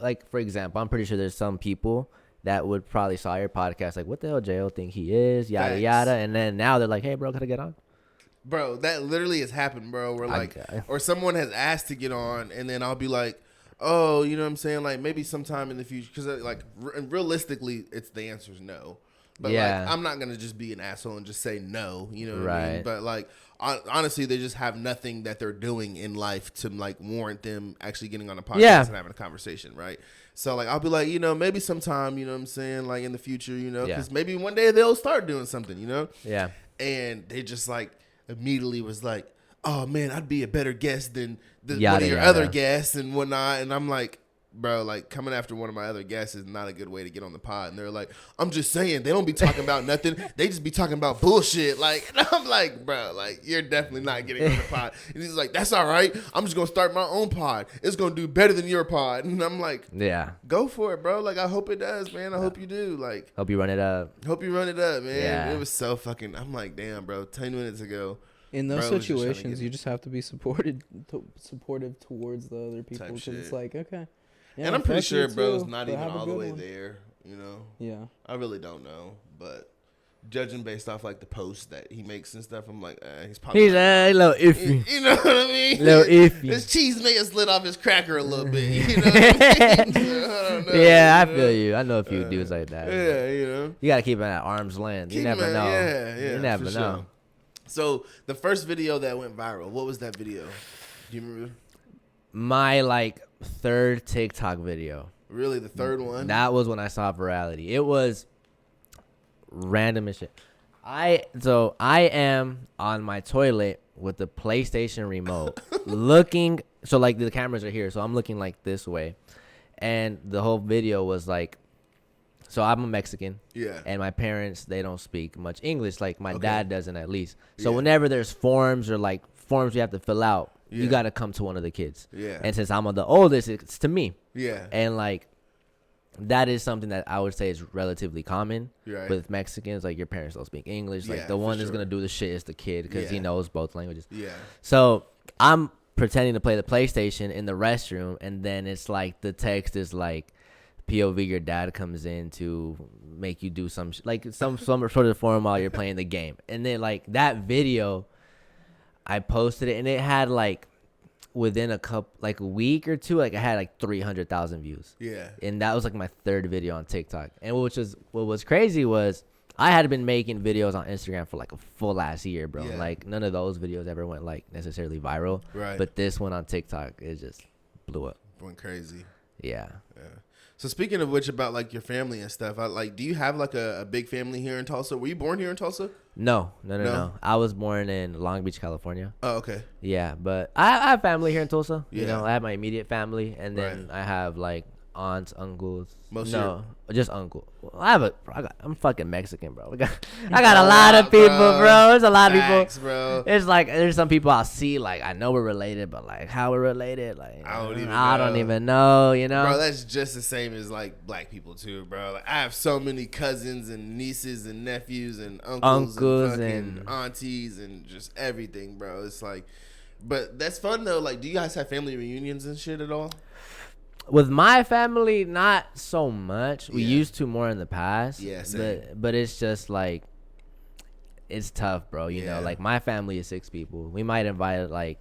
like for example, I'm pretty sure there's some people that would probably saw your podcast like, what the hell J.O. think he is, yada yada, and then now they're like, hey bro, can I get on? Bro, that literally has happened, bro. Where like, or someone has asked to get on, and then I'll be like, oh, you know what I'm saying? Like maybe sometime in the future, because like realistically, the answer is no. But like, I'm not gonna just be an asshole and just say no. You know what I mean? But like, honestly, they just have nothing that they're doing in life to like warrant them actually getting on a podcast and having a conversation, right? So like, I'll be like, you know, maybe sometime, you know what I'm saying, like in the future, you know, because maybe one day they'll start doing something, you know? Yeah. and they just like immediately was like, "Oh man, I'd be a better guest than one Yada, of your yada. other guests and whatnot." And I'm like, bro, like coming after one of my other guests is not a good way to get on the pod. And they're like, "I'm just saying, they don't be talking about nothing. They just be talking about bullshit." Like, and I'm like, bro, like you're definitely not getting on the pod. And he's like, "That's all right. I'm just gonna start my own pod. It's gonna do better than your pod." And I'm like, Yeah. go for it, bro. Like, I hope it does, man. I hope you do. Like, Hope you run it up. hope you run it up, man. Yeah. It was so fucking. I'm like, damn, bro. 10 minutes ago. In those Bro was just trying to situations, get- you just have to be supportive towards the other people Type because it's shit. like, okay. Yeah, And I'm pretty fuck you sure bro's too, not but even have a all the good way one. there, you know? Yeah. I really don't know. But judging based off like the posts that he makes and stuff, I'm like, he's probably He's not- a little iffy. You know what I mean? Little iffy. His cheese may have slid off his cracker a little bit. You know what I mean? I don't know, Yeah, I you feel know? you. I know a few dudes like that. Yeah, you know. You gotta keep it at arm's length. You Keep never it- know. Yeah, You never for know. sure. So the first video that went viral, what was that video? Do you remember? My like third TikTok video. Really, the third one? That was when I saw virality. It was random as shit. I am on my toilet with the PlayStation remote looking, so like the cameras are here, so I'm looking like this way. And the whole video was like, so I'm a Mexican. Yeah. And my parents, they don't speak much English, like my Okay. dad doesn't at least. So Yeah. whenever there's forms or like forms you have to fill out, Yeah. you got to come to one of the kids. Yeah. And since I'm the oldest, it's to me. Yeah. And like that is something that I would say is relatively common Right. with Mexicans. Like your parents don't speak English. Like Yeah, the for one that's sure. gonna do the shit is the kid because he Yeah. knows both languages. Yeah. So I'm pretending to play the PlayStation in the restroom, and then it's like the text is like, POV, your dad comes in to make you do some like some sort of form while you're playing the game. And then like that video, I posted it and it had like within a week or two, like I had like 300,000 views. Yeah. And that was like my third video on TikTok. And what was crazy was I had been making videos on Instagram for like a full last year, bro. Yeah. Like none of those videos ever went like necessarily viral. Right. But this one on TikTok, it just blew up. Went crazy. Yeah. Yeah. So speaking of which, about like your family and stuff, do you have like a big family here in Tulsa? Were you born here in Tulsa? No. No? I was born in Long Beach, California. Oh, okay. Yeah, but I have family here in Tulsa. You Yeah. know, I have my immediate family, and then Right. I have like aunts, uncles. Most no, just uncle. Well, I'm fucking Mexican, bro. I got a lot of people, bro. There's a lot of Facts, people. bro. It's like there's some people I'll see, like I know we're related, but like how we're related, like I don't even I don't know. even know. You know, Bro, that's just the same as like black people too, bro. Like, I have so many cousins and nieces and nephews and uncles and fucking and- aunties and just everything, bro. It's like, but that's fun though. Like, do you guys have family reunions and shit at all? with my family, not so much. We Yeah. used to more in the past. Yeah, same. but it's just like it's tough, bro. You Yeah. know, like my family is 6 people. We might invite like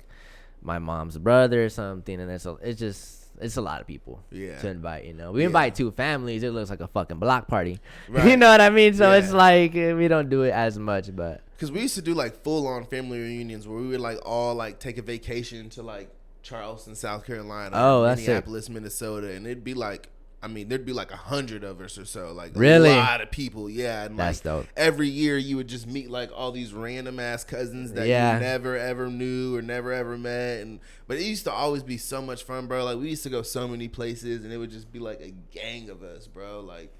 my mom's brother or something, and it's a lot of people Yeah. to invite. You know, we Yeah. invite 2 families. It looks like a fucking block party. Right. You know what I mean? So it's Yeah. like we don't do it as much, but Because we used to do like full on family reunions where we would like all like take a vacation to like Charleston, South Carolina, Oh, or that's sick. Minneapolis, Minnesota, and it'd be like, I mean, there'd be like 100 of us or so, like Really? a lot of people, yeah. And That's like dope. every year you would just meet like all these random ass cousins that Yeah. you never ever knew or never ever met, and but it used to always be so much fun, bro. Like we used to go so many places, and it would just be like a gang of us, bro, like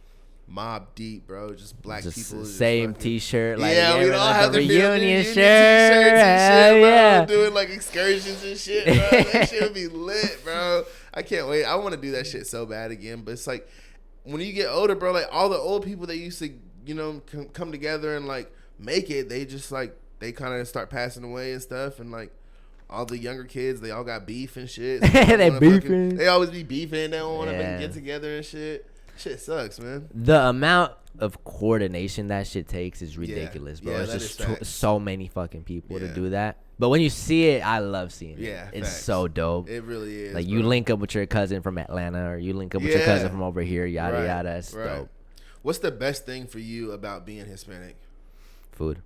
mob deep, bro, just black just people, just same fucking- T-shirt. Like yeah, we every- all like have a the family reunion t-shirts shirt. and Hell shit, bro. yeah. Doing like excursions and shit, bro. That shit would be lit, bro. I can't wait. I want to do that shit so bad again. But it's like when you get older, bro, like all the old people that used to, you know, come together and like make it, they just like they kind of start passing away and stuff, and like all the younger kids, they all got beef and shit. So They don't wanna beefing. they always be beefing. They don't want to Yeah. get together and shit. Shit sucks, man. The amount of coordination that shit takes is ridiculous, bro. Yeah, It's that just is facts. so many fucking people to Yeah. do that. But when you see it, I love seeing it. Yeah, It's facts. so dope. It really is. Like you bro. link up with your cousin from Atlanta, or you link up with your Yeah. cousin from over here, yada Right, yada. It's right. dope. What's the best thing for you about being Hispanic? Food.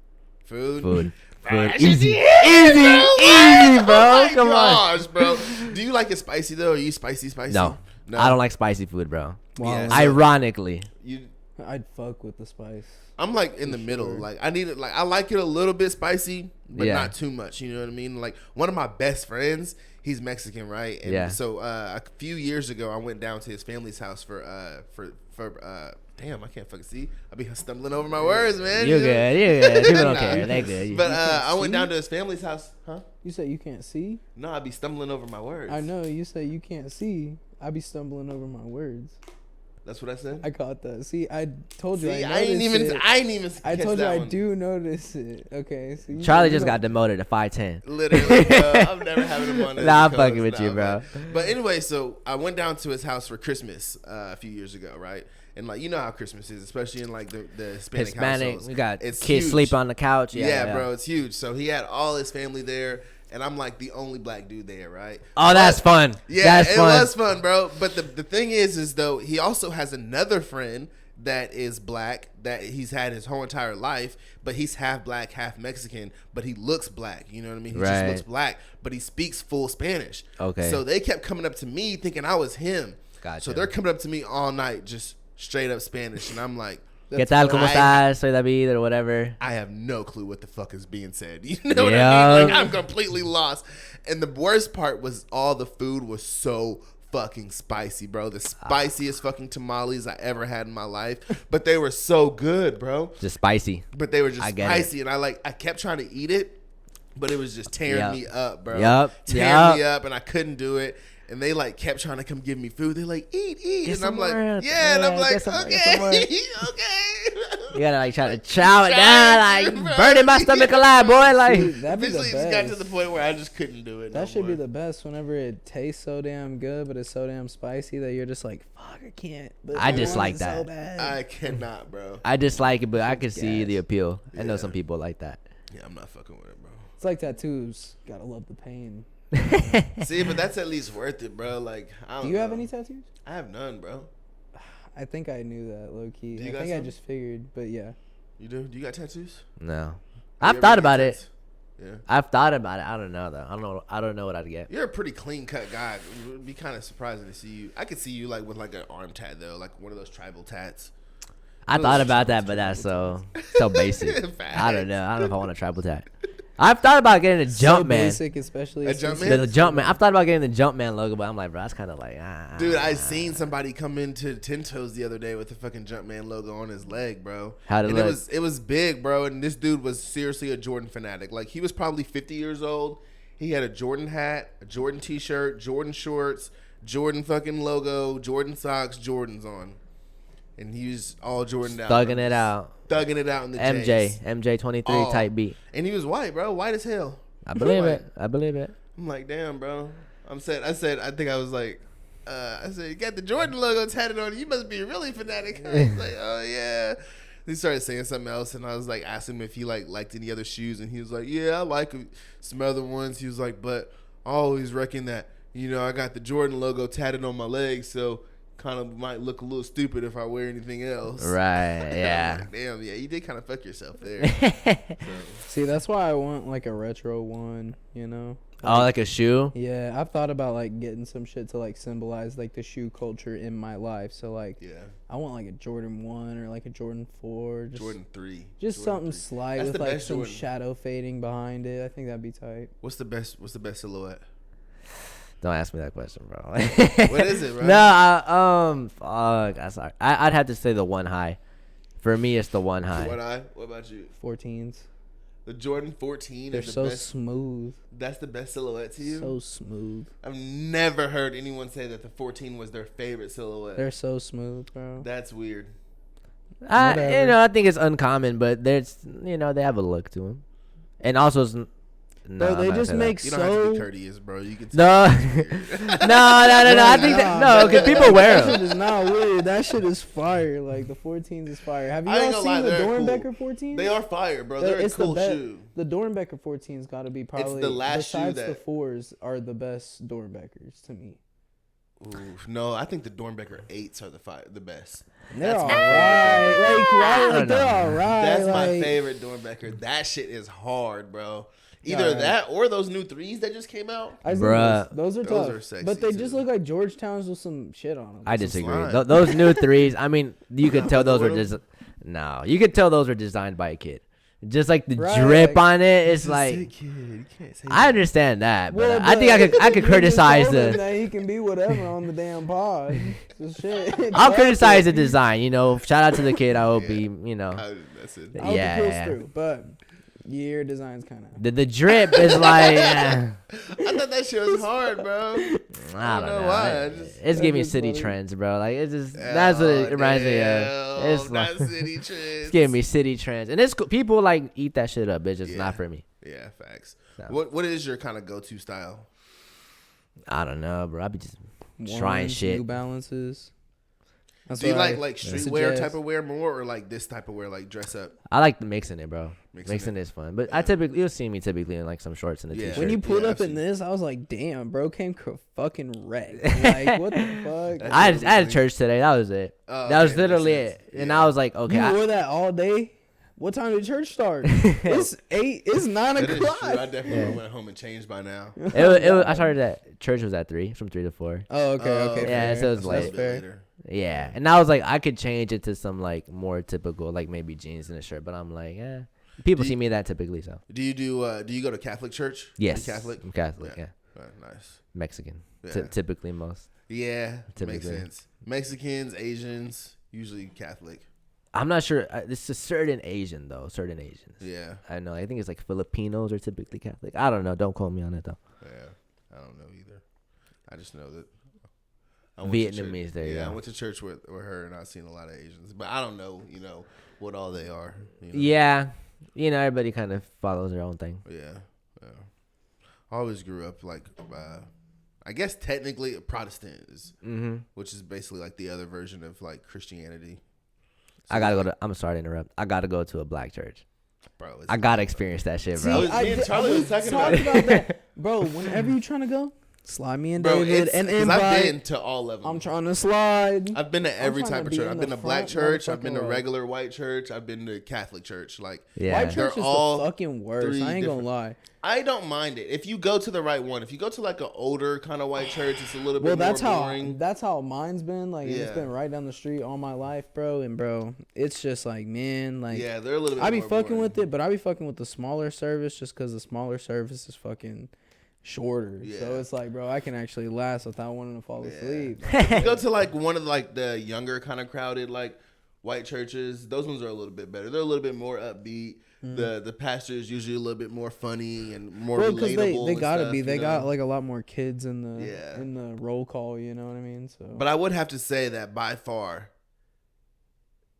Food. Food. Bro, Food. Easy. easy, Easy, bro. Oh my Come on. gosh, bro. Do you like it spicy though? Are you spicy? No. I don't like spicy food, bro. Wow. Yeah, so Ironically. You I'd fuck with the spice. I'm like in the middle. Like I need it. Like I like it a little bit spicy, but not too much. You know what I mean? Like one of my best friends, he's Mexican, right? And so a few years ago, I went down to his family's house for damn, I can't fucking see. I be stumbling over my words, man. You're good. You're good. People don't care. They good. But I went down to his family's house. Huh? You say you can't see? No, I be stumbling over my words. I know. You say you can't see. I be stumbling over my words. That's what I said. I caught that. See, I told you. See, I ain't even. I told you I one. do notice it. Okay. So Charlie just got demoted to 5'10". Literally, bro. I'm never having him on this. Nah, I'm fucking with you, bro. But anyway, so I went down to his house for Christmas a few years ago, right? And like you know how Christmas is, especially in like the Hispanic households. We got it's kids huge. sleep on the couch. Yeah, bro, it's huge. So he had all his family there. And I'm like the only black dude there, right? Oh, that's fun. Yeah, that's it fun. was fun, bro. But the thing is though, he also has another friend that is black that he's had his whole entire life, but he's half black, half Mexican, but he looks black. You know what I mean? He just looks black, but he speaks full Spanish. Okay. So they kept coming up to me thinking I was him. Gotcha. So they're coming up to me all night, just straight up Spanish, and I'm like, ¿Qué tal? ¿Cómo estás? Soy David or whatever. I have no clue what the fuck is being said. You know what I mean? Like I'm completely lost. And the worst part was all the food was so fucking spicy, bro. The spiciest fucking tamales I ever had in my life. But they were so good, bro. Just spicy. But they were just spicy. And I kept trying to eat it, but it was just tearing me up, bro. Tearing me up, and I couldn't do it. And they like kept trying to come give me food. They're like, eat. Get and I'm like, more. and I'm like, okay. You gotta like try to chow it down, like burning my stomach alive, boy. Like that'd be the eventually, it just got to the point where I just couldn't do it. That should be the best. Whenever it tastes so damn good, but it's so damn spicy that you're just like, fuck, I can't. But I dislike that. So bad. I cannot, bro. I dislike it, but I can see the appeal. I know some people like that. Yeah, I'm not fucking with it, bro. It's like tattoos. Gotta love the pain. See, but that's at least worth it, bro. Like, I don't Do you know. have any tattoos? I have none, bro. I think I knew that, low key. I think I just figured, but yeah. You do? Do you got tattoos? No, I've thought about it. Yeah, I've thought about it. I don't know though. I don't know what I'd get. You're a pretty clean cut guy. It would be kind of surprising to see you. I could see you like with like an arm tat though, like one of those tribal tats. I thought about that, but that's so basic. I don't know. I don't know if I want a tribal tat. I've thought about getting a Jumpman. Basic, especially a Jumpman. The Jumpman. I've thought about getting the Jumpman logo, but I'm like, bro, that's kind of like, Dude, I seen somebody come into Ten Toes the other day with the fucking Jumpman logo on his leg, bro. How'd it look? It was big, bro. And this dude was seriously a Jordan fanatic. Like he was probably 50 years old. He had a Jordan hat, a Jordan t-shirt, Jordan shorts, Jordan fucking logo, Jordan socks, Jordans on. And he was all Jordan out. Thugging it out. Thugging it out in the MJ 23 type beat. And he was white, bro. White as hell. I believe it. I believe it. I'm like, damn, bro. I said, I think I was like, I said, you got the Jordan logo tatted on you. You must be a really fanatic. I was like, oh, yeah. He started saying something else, and I was like, asking him if he liked any other shoes, and he was like, yeah, I like some other ones. He was like, but I always reckon that, you know, I got the Jordan logo tatted on my leg, so kind of might look a little stupid if I wear anything else. Right, yeah. Like, damn, yeah, you did kind of fuck yourself there. See, that's why I want like a retro one, you know? Oh, like a shoe? Yeah, I've thought about like getting some shit to like symbolize like the shoe culture in my life. So like, yeah, I want like a Jordan 1 or like a Jordan 4. Jordan 3. Just Jordan something 3. slight That's with like some Jordan. shadow fading behind it. I think that'd be tight. What's the best silhouette? Don't ask me that question, bro. What is it, bro? No, fuck. I'm sorry. I'd have to say the one high. For me, it's the one high. What about you? 14s. The Jordan 14 They're is the so best. Smooth. That's the best silhouette to you? So smooth. I've never heard anyone say that the 14 was their favorite silhouette. They're so smooth, bro. That's weird. I think it's uncommon, but there's, they have a look to them. And also, it's, no, they just make you don't have to be courteous, bro. You can no. no. I think because people wear them. That shit is not weird. That shit is fire. Like the 14s is fire. Have you all seen the Dornbecker 14s? They are fire, bro. They're a cool shoe. The Dornbecker 14's got to be probably it's the last shoe besides the 4s are the best Dornbeckers to me. Ooh, no, I think the Dornbecker 8s are the best. They're all right. They're all right. That's my favorite Dornbecker. That shit is hard, bro. Either Alright. that or those new threes that just came out. I think Bruh. those are Those tough. are sexy, but they too. just look like Georgetowns with some shit on them. I disagree. slime. Those new threes. I mean, you could tell those were Little- just no. You could tell those were designed by a kid. Just like the Right, drip like- on it. It's He's a like sick kid. You can't say I that. understand that, but Well, I think I could you just criticize told him the. that he can be whatever on the damn pod. So shit. I'll Fuck criticize it. the design. You know, shout out to the kid. I hope Yeah. he, you know, That's it. I hope it Yeah, pulls yeah. through, but your design's kind of. the drip is like. I thought that shit was hard, bro. I don't know. why. It's giving me That's city funny. trends, bro. Like it's just that's what it reminds me of. It's like not city it's trends. giving me city trends, and it's cool. People like eat that shit up. It's just Yeah. not for me. Yeah, facts. So. What is your kind of go-to style? I don't know, bro. I be just trying Ones, shit. New Balances. That's Do you what I like streetwear suggest. type of wear more, or like this type of wear, like dress up? I like the mixing it, bro. Mixing Mixing is fun, but Yeah. I typically you'll see me typically in like some shorts and a Yeah. t-shirt. When you pulled Yeah, up in I've this, I was like, "Damn, bro, came fucking wrecked." Like, what the fuck? I had a church today. That was it. Oh, That was okay, literally makes it. sense. And Yeah. I was like, okay. You wore that all day. What time did church start? It's 8. It's 9 That is true. I o'clock. definitely went home and changed by now. I started at church was at 3, from 3 to 4. Oh, okay, okay. Yeah, fair. so it's That's a late. little bit fair. later. Yeah, and I was like, I could change it to some like more typical, like maybe jeans and a shirt. But I'm like, people Do see you- me that typically. So Do you go to Catholic church? yes, Are you Catholic? I'm Catholic. Yeah. Yeah, Nice. Mexican. Yeah. Typically most. Yeah, makes Typically. sense. Mexicans, Asians, usually Catholic. I'm not sure. It's a certain Asian though. Certain Asians. Yeah, I know. I think it's like Filipinos are typically Catholic. I don't know. Don't quote me on it though. yeah. I don't know either. I just know that. I went to Vietnamese, church- there you Yeah, I go. went to church with her, and I've seen a lot of Asians, but I don't know, what all they are. You know? Yeah, everybody kind of follows their own thing. Yeah. I always grew up like, I guess technically a Protestant, which is basically like the other version of like Christianity. So I gotta go to. I'm sorry to interrupt. I gotta go to a black church. bro, I gotta experience that shit, See, bro. Me and Charlie was talking about about that, bro. Whenever you trying to go, slide me and Bro, David it's and 'cause invite. I've been to all of them. I'm trying to slide. I've been to every trying type to of be church. in I've the been to black front church. I've been to motherfucking row. regular white church. I've been to Catholic church. Like, Yeah. White church They're is all the fucking worst. three I ain't gonna different- lie. I don't mind it if you go to the right one. If you go to like an older kind of white church, it's a little bit Well, that's more how boring. that's how mine's been. Like Yeah. it's been right down the street all my life, bro. And bro, it's just like, man, like Yeah, they're a little bit. I be more fucking boring. with it, but I be fucking with the smaller service just because the smaller service is fucking shorter. Yeah. So it's like, bro, I can actually last without wanting to fall asleep. If you go to like one of like the younger kind of crowded like white churches, those ones are a little bit better. They're a little bit more upbeat. The pastor is usually a little bit more funny and more Well, relatable. because they and gotta stuff, be. They you got know? like a lot more kids in the Yeah. in the roll call. You know what I mean? So, But I would have to say that by far,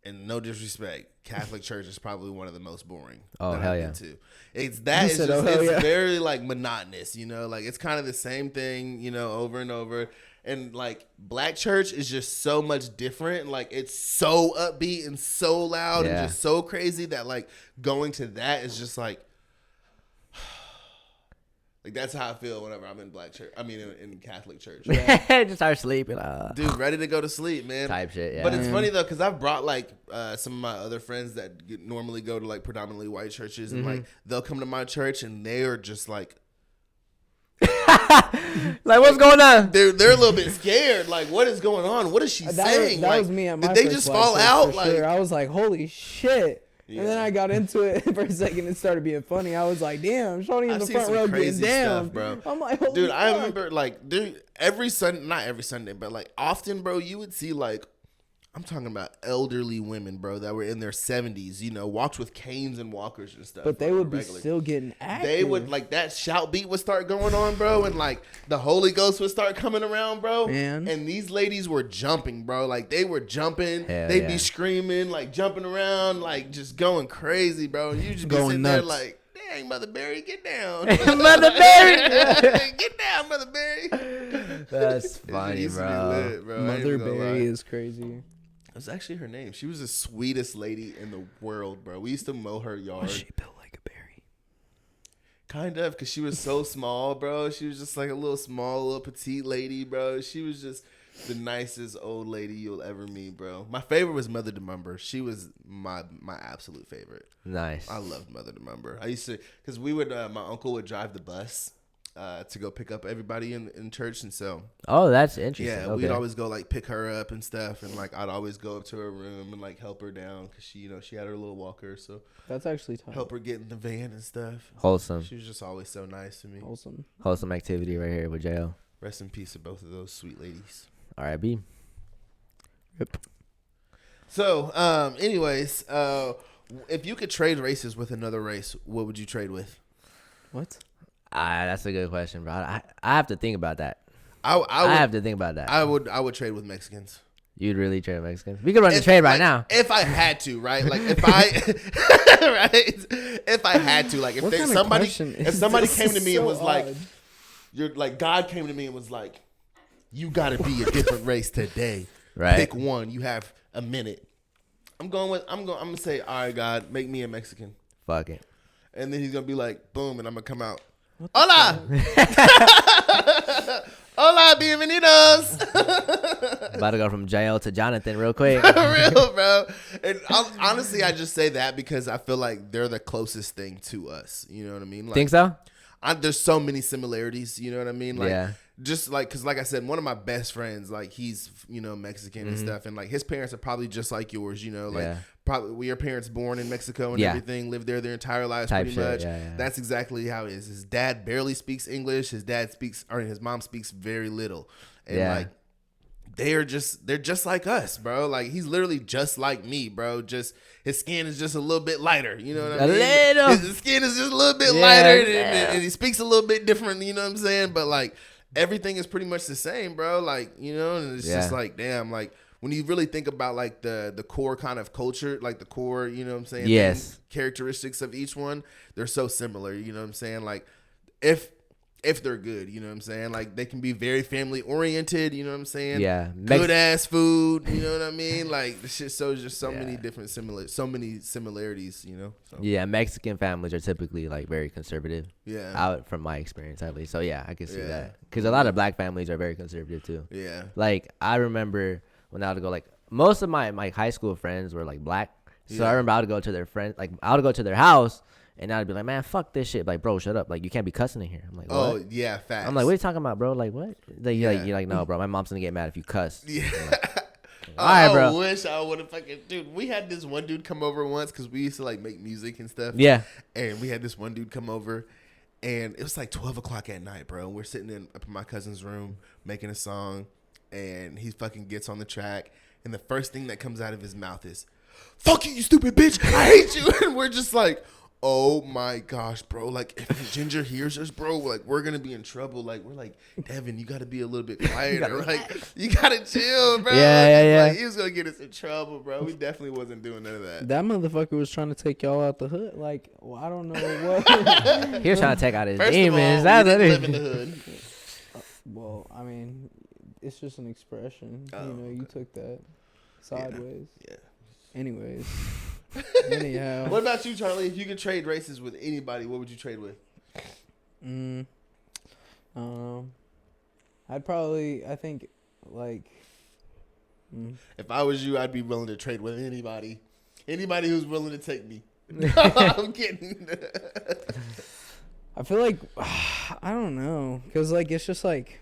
and no disrespect, Catholic church is probably one of the most boring. Oh, that hell I've yeah. been to. It's that He is said, just, "Oh, hell it's yeah." very like monotonous, like it's kind of the same thing, over and over. And like black church is just so much different. Like it's so upbeat and so loud Yeah. and just so crazy that like going to that is just like that's how I feel whenever I'm in black church. I mean in Catholic church. Just start sleeping. Dude, ready to go to sleep, man. Type shit. Yeah. But it's funny though, because I've brought like some of my other friends that normally go to like predominantly white churches, and like they'll come to my church and they are just like like, what's going on? they're a little bit scared. Like, what is going on? What is she saying? that Like, was me at my did they first just black fall church, out? for Like, sure. I was like, holy shit. Yeah. And then I got into it for a second. It started being funny. I was like, damn, Shorty in I've the seen front some row getting crazy down, stuff, bro. I'm like, holy dude, I fuck. remember like, dude, every Sunday, not every Sunday, but like often, bro, you would see like, I'm talking about elderly women, bro, that were in their 70s, walked with canes and walkers and stuff. But they like, would be regularly. still getting active. They would like that shout beat would start going on, bro, and like the Holy Ghost would start coming around, bro. Man. And these ladies were jumping, bro. Like they were jumping. Hell They'd yeah. be screaming, like jumping around, like just going crazy, bro. And you just be Going sitting there nuts. like, dang, Mother Berry, get down. Mother Berry. Get down, Mother Berry. That's It funny, used to be bro. lit, bro. I ain't Mother even gonna Berry lie. is crazy. It was actually her name. She was the sweetest lady in the world, bro. We used to mow her yard. Was she built like a berry? Kind of, because she was so small, bro. She was just like a little petite lady, bro. She was just the nicest old lady you'll ever meet, bro. My favorite was Mother Demumber. She was my absolute favorite. Nice. I loved Mother Demumber. I used to, because we would, my uncle would drive the bus to go pick up everybody in church, and so Oh, that's interesting. yeah, Okay. we'd always go like pick her up and stuff, and like I'd always go up to her room and like help her down because she, she had her little walker, so That's actually tough. help her get in the van and stuff. Wholesome. She was just always so nice to me. Wholesome. Activity right here with JL. Rest in peace to both of those sweet ladies. R.I.B. Yep. So, anyways, if you could trade races with another race, what would you trade with? What? That's a good question, bro. I have to think about that. I would have to think about that. I would trade with Mexicans. You'd really trade Mexicans? We could run the trade right now. If I had to, right? Like if I, right? If I had to, like if somebody came to me and was like, "You're like God came to me and was like, you got to be a different race today. Right? Pick one. You have a minute." I'm gonna say, "All right, God, make me a Mexican." Fuck it. And then he's gonna be like, "Boom," and I'm gonna come out. Hola. Hola, bienvenidos. About to go from JL to Jonathan real quick. Real, bro. And honestly, I just say that because I feel like they're the closest thing to us. You know what I mean? Like, Think so? There's so many similarities. You know what I mean? Like, Yeah. Just like, because like I said, one of my best friends, like he's, Mexican and stuff. And like his parents are probably just like yours, like Yeah. probably were your parents born in Mexico and Yeah. everything, lived there their entire lives Type pretty shit, much. yeah. That's exactly how it is. His dad barely speaks English. His mom speaks very little. And Yeah. like, they're just like us, bro. Like he's literally just like me, bro. Just his skin is just a little bit lighter. You know what I mean? Little. His skin is just a little bit Yeah, lighter, yeah. and he speaks a little bit different. You know what I'm saying? But like everything is pretty much the same, bro. Like and it's just like damn, like when you really think about like the core kind of culture, like the core, you know what I'm saying? Yes. Characteristics of each one, they're so similar. You know what I'm saying? Like if they're good, you know what I'm saying? Like they can be very family oriented, you know what I'm saying? Yeah. Good ass food, you know what I mean? Like the shit shows just so Yeah. many different so many similarities, So, Yeah, Mexican families are typically like very conservative. yeah. Out from my experience, at least. So yeah, I can see Yeah. that. Because a lot of black families are very conservative too. Yeah. Like I remember when I would go, like most of my high school friends were like black. So Yeah. I remember I would go to their friends, like I would go to their house. And I'd be like, man, fuck this shit. Like, bro, shut up. Like, you can't be cussing in here. I'm like, what? Oh yeah, facts. I'm like, what are you talking about, bro? Like, what? Like, Yeah. you're like, no, bro. My mom's gonna get mad if you cuss. Yeah. All right, bro. I wish I would have fucking dude. We had this one dude come over once because we used to like make music and stuff. Yeah. And we had this one dude come over, and it was like 12 o'clock at night, bro. We're sitting up in my cousin's room making a song, and he fucking gets on the track, and the first thing that comes out of his mouth is, "Fuck you, you stupid bitch! I hate you!" And we're just like, oh my gosh, bro. Like, if Ginger hears us, bro, like, we're going to be in trouble. Like, we're like, Devin, you got to be a little bit quieter. Like, you got to chill, bro. Yeah. Like, he was going to get us in trouble, bro. We definitely wasn't doing none of that. That motherfucker was trying to take y'all out the hood. Like, well, I don't know what. He was trying to take out his First demons. of all, we That's didn't what live in it the is. hood. Well, I mean, it's just an expression. Oh, You took that sideways. Yeah. Anyways. Anyhow. What about you, Charlie? If you could trade races with anybody, what would you trade with? I think, like. If I was you, I'd be willing to trade with anybody. Anybody who's willing to take me. I'm kidding. I feel like, I don't know. Because, like, it's just, like,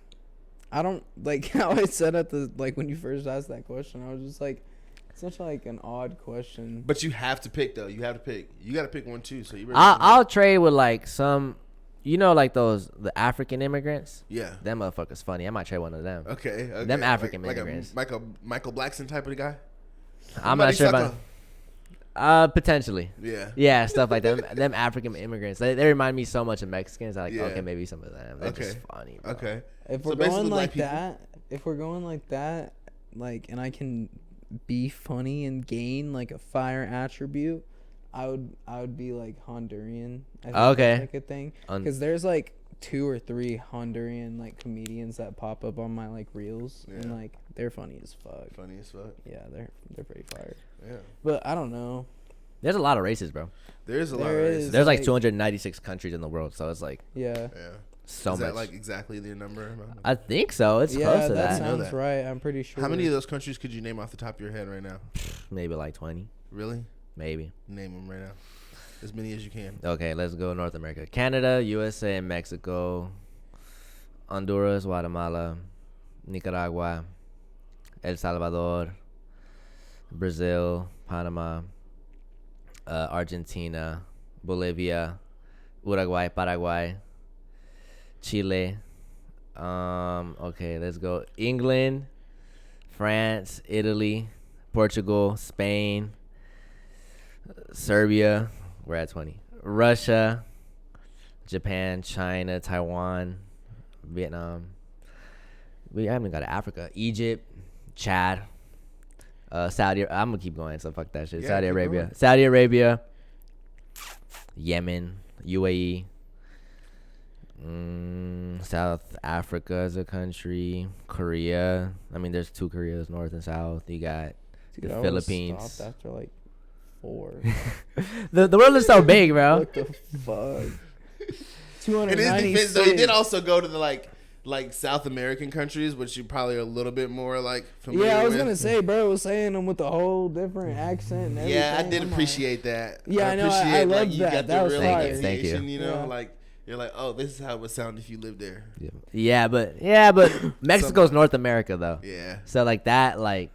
I don't, like, how I said at the, like, when you first asked that question, I was just, like, such, like, an odd question. But you have to pick, though. You have to pick. You got to pick one, too. So you better I'll trade with like some, like the African immigrants. Yeah. Them motherfuckers funny. I might trade one of them. Okay. Them African like immigrants. a Michael Blackson type of guy? I'm not sure about. Potentially. Yeah. Yeah, stuff like that. Them African immigrants. They remind me so much of Mexicans. Like, Yeah. okay, maybe some of them. They're just Okay. funny, bro. Okay. If So we're basically going black like people? that, like, and I can be funny and gain like a fire attribute, I would be like Honduran. I think Okay. that's, like a thing, because there's like 2 or 3 Honduran like comedians that pop up on my like reels, Yeah. and like they're funny as fuck. Funny as fuck. Yeah, they're pretty fire. Yeah. But I don't know. There's a lot of races, bro. There's a lot of There races. is. There's like like- 296 countries in the world, so it's like Yeah. Yeah. So Is much. that like exactly their number? I think so. It's Yeah, close to that that. sounds that. right. I'm pretty sure. How many of those countries could you name off the top of your head right now? Maybe like 20. Really? Maybe. Name them right now. As many as you can. Okay, let's go North America. Canada, USA, and Mexico. Honduras, Guatemala, Nicaragua, El Salvador, Brazil, Panama, Argentina, Bolivia, Uruguay, Paraguay, Chile. Okay, let's go. England, France, Italy, Portugal, Spain, Serbia. We're at 20. Russia, Japan, China, Taiwan, Vietnam. We haven't got to Africa. Egypt, Chad, Saudi. I'm gonna keep going. So fuck that shit. Yeah, Saudi keep Arabia. going. Saudi Arabia. Yemen, UAE. South Africa as a country. Korea. I mean, there's 2 Koreas, North and South. You got Dude, the I Philippines. would've stopped after like 4. The world is so big, bro. What the fuck? It is 296. defense, though. He did also go to the like South American countries, which you probably are a little bit more like familiar Yeah, I was with. gonna say, bro, was saying them with a whole different accent. And everything. Yeah, I did I'm like- appreciate that. Yeah, I know, I appreciate, loved you that. got That the was real fire. pronunciation, Thank you. You know, Yeah. like you're like, oh, this is how it would sound if you lived there. Yeah, but Mexico's North America though. Yeah, So like that, like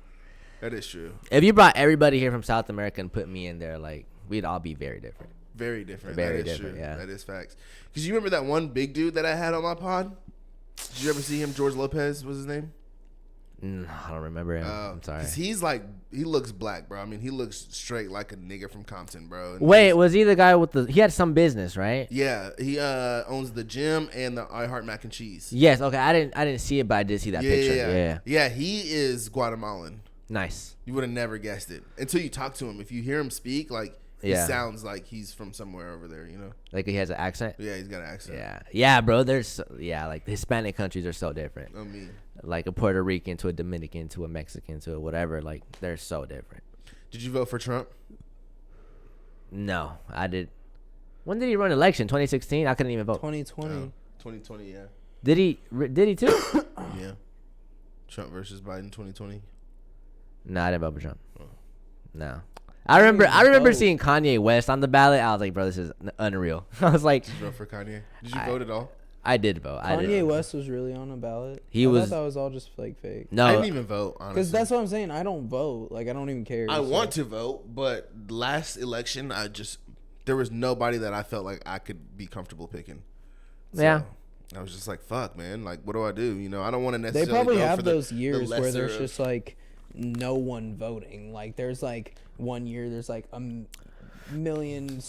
that is true. if you brought everybody here from South America and put me in there, like we'd all be very different. Very different. Very That is different, true. yeah. That is facts. Because you remember that one big dude that I had on my pod? Did you ever see him? George Lopez was his name. I don't remember him. I'm sorry. 'Cause he's like, he looks black, bro. I mean, he looks straight like a nigga from Compton, bro. And Wait, was he the guy with the? He had some business, right? yeah, he owns the gym and the I Heart Mac and Cheese. Yes. Okay. I didn't see it, but I did see that picture. Yeah. He is Guatemalan. Nice. You would have never guessed it until you talk to him. If you hear him speak, like he Yeah. sounds like he's from somewhere over there. You know? Like he has an accent. Yeah, he's got an accent. Yeah. Yeah, bro. Like the Hispanic countries are so different. I mean, Like a Puerto Rican to a Dominican to a Mexican to a whatever. Like they're so different. did you vote for Trump? No, I did. When did he run election? 2016. I couldn't even vote. 2020. 2020, yeah. Did he? Did he too? Yeah. Trump versus Biden 2020. No, I didn't vote for Trump. Oh. No. I remember vote. seeing Kanye West on the ballot. I was like, bro, this is unreal. I was like, Did you vote for Kanye? Did you I- vote at all? I did vote. I Kanye did. West was really on a ballot. He I was- thought that was all just like fake. I No, didn't even vote, honestly. Because that's what I'm saying. I don't vote. Like I don't even care. I so. want to vote, but last election, there was nobody that I felt like I could be comfortable picking. So, Yeah. I was just like, fuck, man. Like, what do I do? You know, I don't want to They necessarily probably go have for the- those years the where lesser there's of- just like no one voting. Like there's like one year there's like a million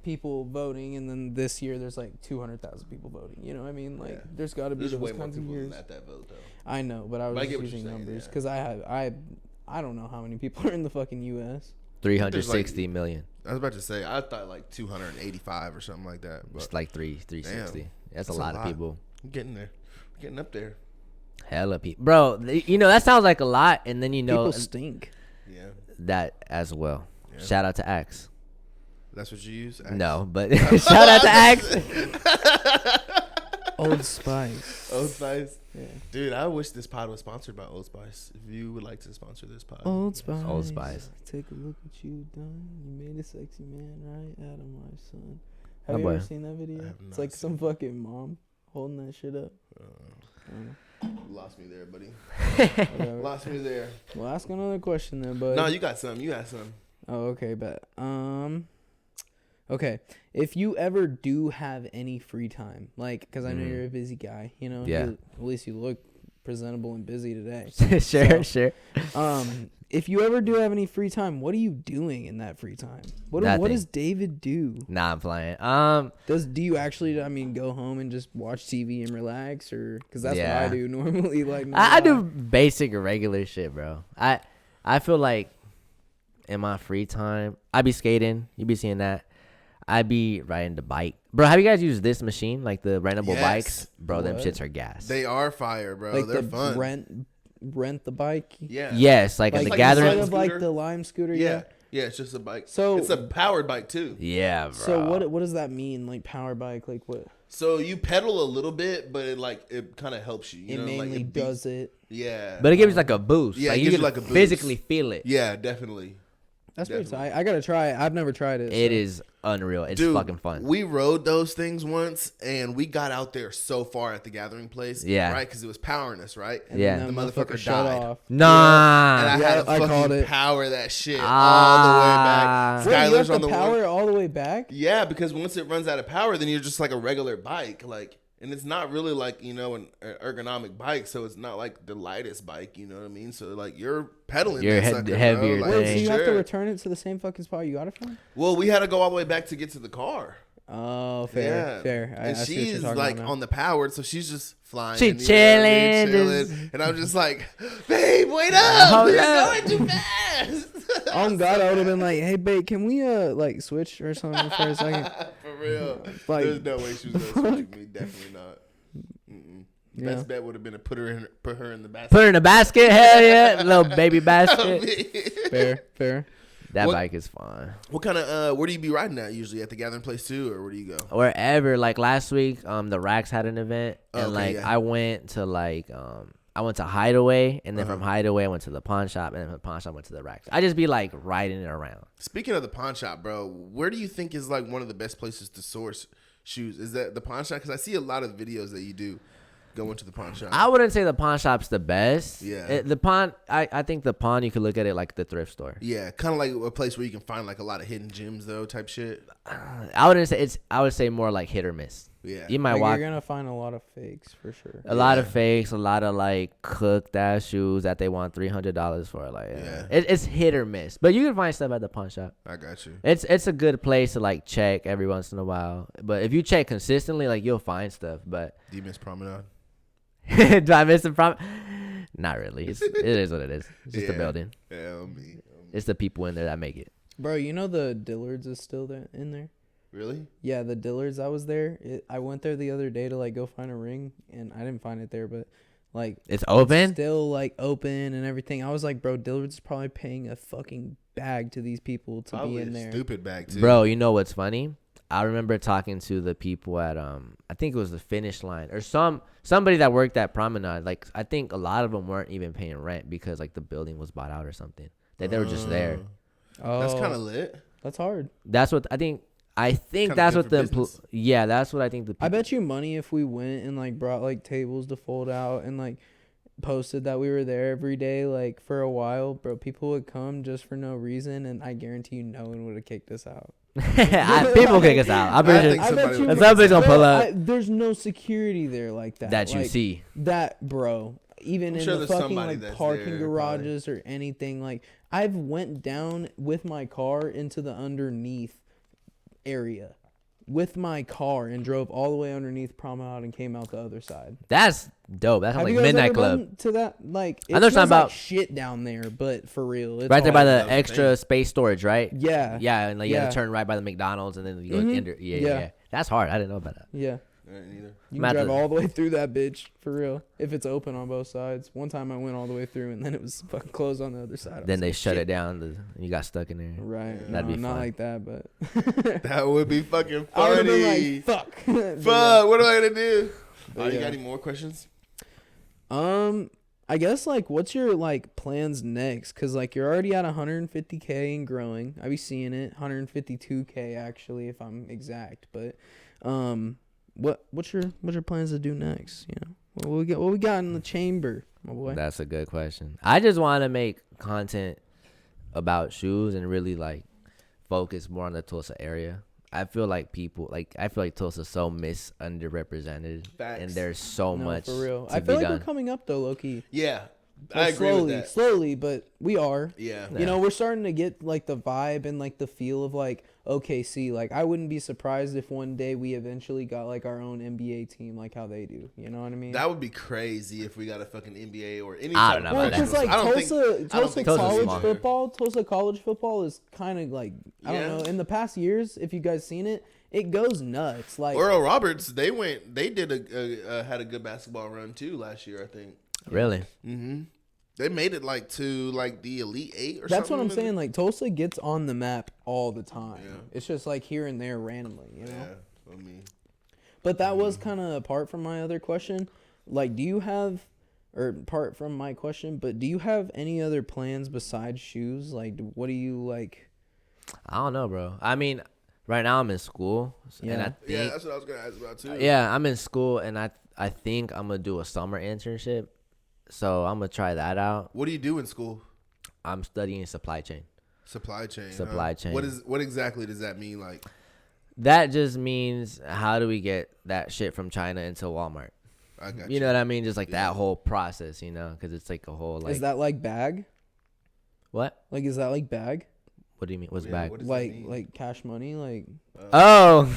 people voting, and then this year there's like 200,000 people voting. You know what I mean? Like Yeah. there's got to be There's those way more kinds of people years. at that vote, though. I know, but I was But I just get what you're using saying, numbers yeah. because I don't know how many people are in the fucking U.S. 360 million. I was about to say, I thought like 285 or something like that. But It's like 360. Damn. That's a That's a lot of lot. people. I'm getting there. We're getting up there. Hella people, bro. You know that sounds like a lot, and then you know People stink. Yeah. that as well. Yeah. Shout out to Axe. That's what you use? No, but shout out to Axe. Old Spice. Old Spice. Yeah. Dude, I wish this pod was sponsored by Old Spice. If you would like to sponsor this pod. Old Spice. Old Spice. Take a look what you done. You made a sexy man right out of my son. Oh, Have you boy. ever seen that video? I have It's not like some fucking mom holding that shit up. Lost me there, buddy. Whatever. Lost me there. Well, ask another question then, bud. No, you got some. You got some. Oh, okay, bet. Okay. If you ever do have any free time, like, because I know you're a busy guy, you know? Yeah. At least you look presentable and busy today. Sure, So- sure. If you ever do have any free time, what are you doing in that free time? What Nothing. does David do? Nah, I'm playing. Do you actually, I mean, go home and just watch TV and relax, or because that's Yeah. what I do normally? Like I do basic or regular shit, bro. I feel like in my free time, I be skating. You be seeing that. I be riding the bike, bro. Have you guys used this machine, like the rentable Yes. bikes, bro? Them What? shits are gas. They are fire, bro. like They're the fun. rent the bike. Yeah. Yes, like, Like at the like gathering. instead of like Scooter? the Lime scooter. Yeah. Yeah, it's just a bike. So- it's a powered bike too. Yeah, bro. So what does that mean? Like power bike? Like what? So you pedal a little bit, but it kind of helps you. You It know, mainly like does it. Yeah. But it gives you like a boost. Yeah, like, it you gives can you like a boost. physically feel it. Yeah, definitely. That's pretty Definitely. tight. I gotta try it. I've never tried it. It so. is unreal. It's Dude, fucking fun. We rode those things once, and we got out there so far at the gathering place. Yeah. Right? Because it was powering us, right? And Yeah. then The that motherfucker shut died. off. Nah. And I Yeah, had to I called fucking it. power that shit all the way back. Wait, you have Skylar's to on the power one. it all the way back? Yeah, because once it runs out of power, then you're just like a regular bike. And it's not really like, an ergonomic bike, so it's not like the lightest bike, you know what I mean? So like you're pedaling You're that sucker, heavier bro. Wait, so you have to sure. return it to the same fucking spot you got it from? Well, we had to go all the way back to get to the car. Oh, fair, fair. And I see what you're she's talking like about now. on the powered, so she's just flying. She you know what I mean? chilling. And I'm just like, babe, wait up! Hold You're up. going too fast. Oh God, I would have been like, "Hey, babe, can we like switch or something for a second?" For real. Like- There's no way she was gonna switch with me. Definitely not. Mm-mm. Yeah. Best bet would have been to put her in the basket. Put her in a basket. Hell yeah. Little baby basket. Fair, fair. That What- bike is fun. What kind of where do you be riding at usually? At the gathering place too, or where do you go? Wherever. Like last week, the Racks had an event. And Okay, like yeah. I went to Hideaway, and then from Hideaway I went to the pawn shop, and then from the pawn shop I went to the Racks. I just be like riding it around. Speaking of the pawn shop, bro, where do you think is like one of the best places to source shoes? Is that the pawn shop? Because I see a lot of videos that you do going to the pawn shop. I wouldn't say the pawn shop's the best. Yeah. The pawn, I think the pawn, you could look at it like the thrift store. Yeah, kind of like a place where you can find like a lot of hidden gems though, type shit. I wouldn't say I would say more like hit or miss. Yeah. You might Like, walk you're gonna find a lot of fakes for sure. a lot of fakes, a lot of like cooked ass shoes that they want $300 for. Like, Yeah. it's hit or miss, but you can find stuff at the pawn shop. I got you. It's a good place to like check every once in a while. But if you check consistently, like you'll find stuff. But Do you miss Promenade? do I miss the problem? Not really. It is what it is. It's just the Yeah. building. Yeah, me. It's the people in there that make it. Bro, you know the Dillard's is still there in there? Really? Yeah, the Dillard's. I was there. I went there the other day to like go find a ring, and I didn't find it there, but like It's open. still like open and everything. I was like, bro, Dillard's is probably paying a fucking bag to these people to Probably be in a there. stupid bag too. Bro, you know what's funny? I remember talking to the people at I think it was the Finish Line or somebody that worked at Promenade. Like I think a lot of them weren't even paying rent because like the building was bought out or something. That they were just there. Oh, That's kind of lit. that's hard. That's what I think. I think Kinda that's good what the for business. yeah. That's what I think the people, I bet you money if we went and like brought like tables to fold out and like posted that we were there every day like for a while, bro, people would come just for no reason, and I guarantee you no one would have kicked us out. people kick us out. I'm pretty think sure somebody would- And somebody's gonna pull up There's no security there like that. that you like, see. that, bro. Even I'm in sure the there's fucking somebody like that's parking there, garages or anything. Like I've went down with my car into the underneath area with my car and drove all the way underneath Promenade and came out the other side. That's dope. That's Have like you guys Midnight ever Club. been to that? Like I know it something smells like about- shit down there, but for real, it's Right there by all- the that was the extra thing. space storage, right? yeah, Yeah, and like you Yeah. have to turn right by the McDonald's, and then you go Mhm. under. Yeah, Yeah. yeah. That's hard. I didn't know about that. yeah. I ain't either. You Might can have drive to- all the way through that bitch for real if it's open on both sides. One time I went all the way through and then it was fucking closed on the other side. I Then was they like, shut shit. it down. And you got stuck in there. Right. Yeah. That'd No, be not fun. like that, but That would be fucking I would have funny. been like, fuck. But Fuck, what am I gonna do? But You yeah. got any more questions? I guess like what's your like plans next? Cause like you're already at 150K and growing. I be seeing it 152K actually if I'm exact. But what's your plans to do next? You know what we got in the chamber, my boy. That's a good question. I just want to make content about shoes and really like focus more on the Tulsa area. I feel like Tulsa's so underrepresented, Facts. and there's so No, much for real. to I be feel like done. we're coming up though, low key. Yeah, I Like, agree slowly, with that. slowly, but we are. Yeah. Yeah. You know, we're starting to get like the vibe and like the feel of like OKC. Like I wouldn't be surprised if one day we eventually got like our own NBA team, like how they do. You know what I mean? That would be crazy if we got a fucking NBA or any. I type don't know of well, about that. because like I don't Tulsa think Tulsa's college small. football is kind of like I Yeah. don't know. In the past years, if you guys seen it, it goes nuts. Like Oral Roberts, they did had a good basketball run too last year, I think. Really? Mm-hmm. They made it like to like the Elite Eight or something. that's what I'm saying. Like Tulsa gets on the map all the time. Yeah. It's just like here and there randomly. You know. Yeah, I mean, But that was kind of apart from my other question. Like, do you have, or apart from my question, but do you have any other plans besides shoes? Like, what do you like? I don't know, bro. I mean, right now I'm in school. And Yeah. I think, Yeah, that's what I was gonna ask about too. yeah, I'm in school, and I think I'm gonna do a summer internship. So I'm gonna try that out. What do you do in school? I'm studying supply chain. Supply chain. Supply chain. What exactly does that mean? Like, That just means how do we get that shit from China into Walmart? I got You know what I mean? Just like that whole process, you know, because it's like a whole like. Is that like bag? What? Like, is that like bag? What do you mean? What's Yeah, back? what does that mean? Like cash money? Like, Oh,